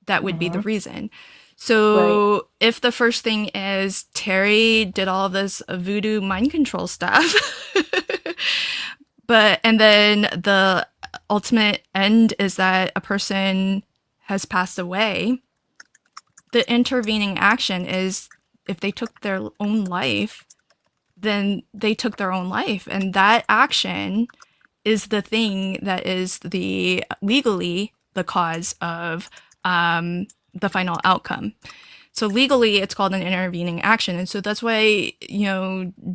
S2: that would be the reason. So if the first thing is Terry did all this voodoo mind control stuff, and then the ultimate end is that a person has passed away, the intervening action is if they took their own life, then they took their own life. And that action is the thing that is legally the cause of the final outcome. So legally, it's called an intervening action, and so that's why,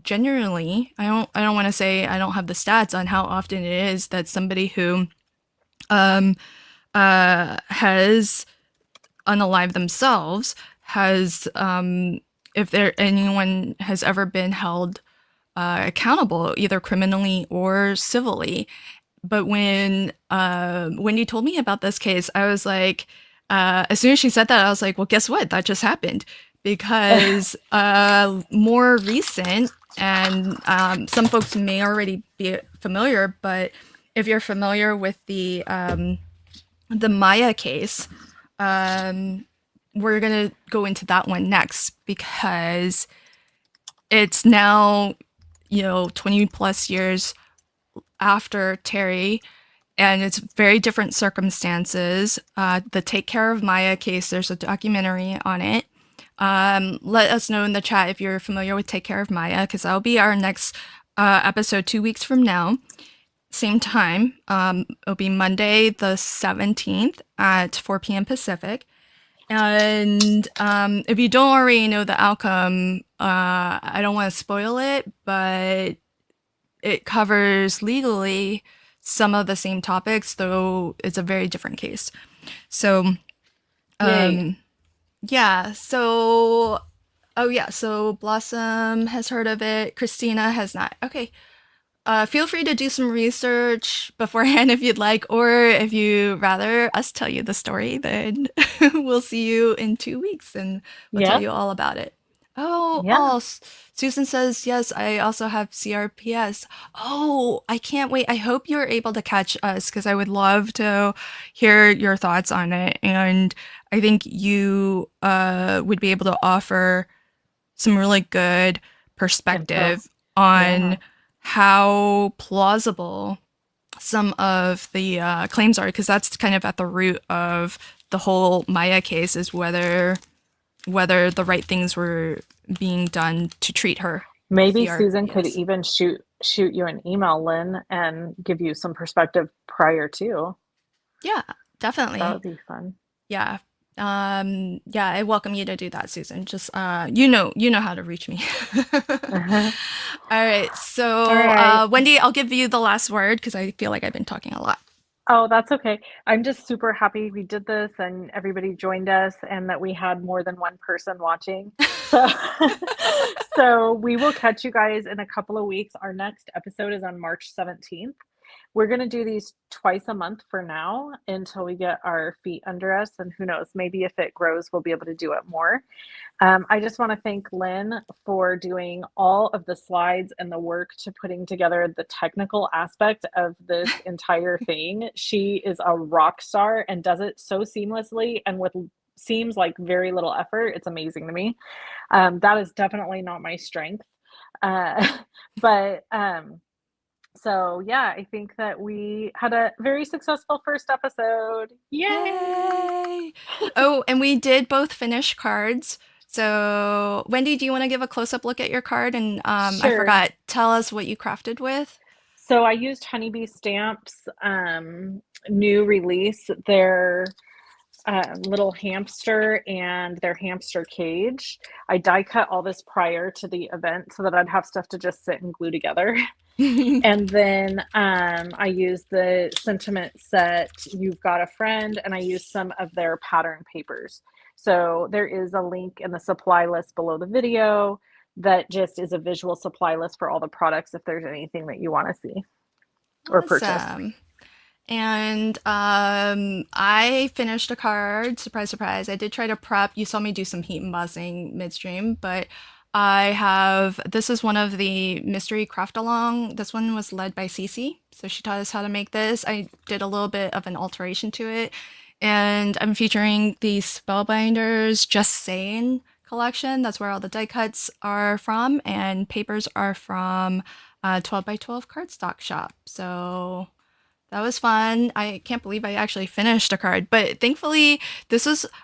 S2: generally, I don't want to say, I don't have the stats on how often it is that somebody who has unalived themselves has, if anyone has ever been held accountable, either criminally or civilly. But when Wendy told me about this case, I was like, as soon as she said that, I was like, well, guess what? That just happened. Because more recent, and some folks may already be familiar, but if you're familiar with the Maya case, we're going to go into that one next, because it's now, 20 plus years after Terry, and it's very different circumstances. The Take Care of Maya case, there's a documentary on it. Let us know in the chat if you're familiar with Take Care of Maya, because that'll be our next episode 2 weeks from now. Same time. It'll be Monday the 17th at 4 p.m. Pacific. And if you don't already know the outcome, I don't want to spoil it, but it covers legally some of the same topics, though it's a very different case. So, yeah. So, so Blossom has heard of it. Christina has not. Okay. Feel free to do some research beforehand if you'd like, or if you rather us tell you the story, then we'll see you in 2 weeks and we'll tell you all about it. Susan says, yes, I also have CRPS. Oh, I can't wait. I hope you're able to catch us, because I would love to hear your thoughts on it. And I think you would be able to offer some really good perspective on how plausible some of the claims are, because that's kind of at the root of the whole Maya case, is whether the right things were being done to treat her.
S5: Maybe Susan could even shoot you an email, Lynn, and give you some perspective prior to.
S2: Yeah, definitely.
S5: That would be fun.
S2: Yeah. I welcome you to do that, Susan. Just you know how to reach me. All right. So Wendy, I'll give you the last word, because I feel like I've been talking a lot.
S5: Oh, that's okay. I'm just super happy we did this and everybody joined us, and that we had more than one person watching. So we will catch you guys in a couple of weeks. Our next episode is on March 17th. We're going to do these twice a month for now until we get our feet under us. And who knows, maybe if it grows, we'll be able to do it more. I just want to thank Lynn for doing all of the slides and the work to putting together the technical aspect of this entire thing. She is a rock star and does it so seamlessly and with seems like very little effort. It's amazing to me. That is definitely not my strength. So yeah, I think that we had a very successful first episode. Yay!
S2: Oh, and we did both finish cards. So Wendy, do you want to give a close-up look at your card? And
S5: Sure.
S2: I forgot, tell us what you crafted with.
S5: So I used Honeybee Stamps, new release, their little hamster and their hamster cage. I die cut all this prior to the event so that I'd have stuff to just sit and glue together. And then I used the sentiment set, You've Got a Friend, and I used some of their pattern papers. So there is a link in the supply list below the video that just is a visual supply list for all the products if there's anything that you want to see or purchase.
S2: And I finished a card. Surprise, surprise. I did try to prep. You saw me do some heat embossing midstream, but this is one of the mystery craft along. This one was led by Cece. So she taught us how to make this. I did a little bit of an alteration to it. And I'm featuring the Spellbinders Just Saying collection. That's where all the die cuts are from. And papers are from 12 by 12 cardstock shop. So that was fun. I can't believe I actually finished a card, but thankfully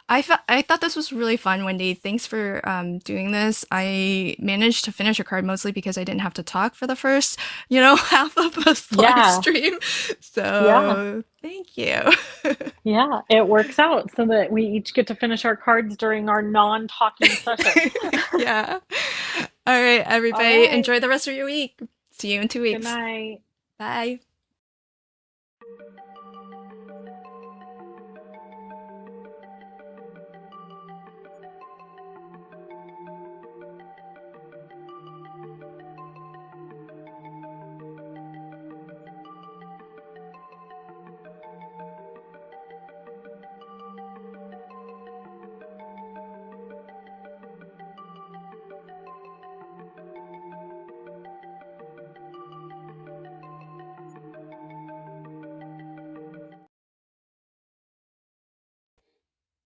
S2: I thought this was really fun, Wendy. Thanks for doing this. I managed to finish a card mostly because I didn't have to talk for the first, half of the live stream. So thank you.
S5: Yeah, it works out so that we each get to finish our cards during our non-talking session.
S2: Yeah. All right, everybody. All right. Enjoy the rest of your week. See you in 2 weeks.
S5: Good night.
S2: Bye.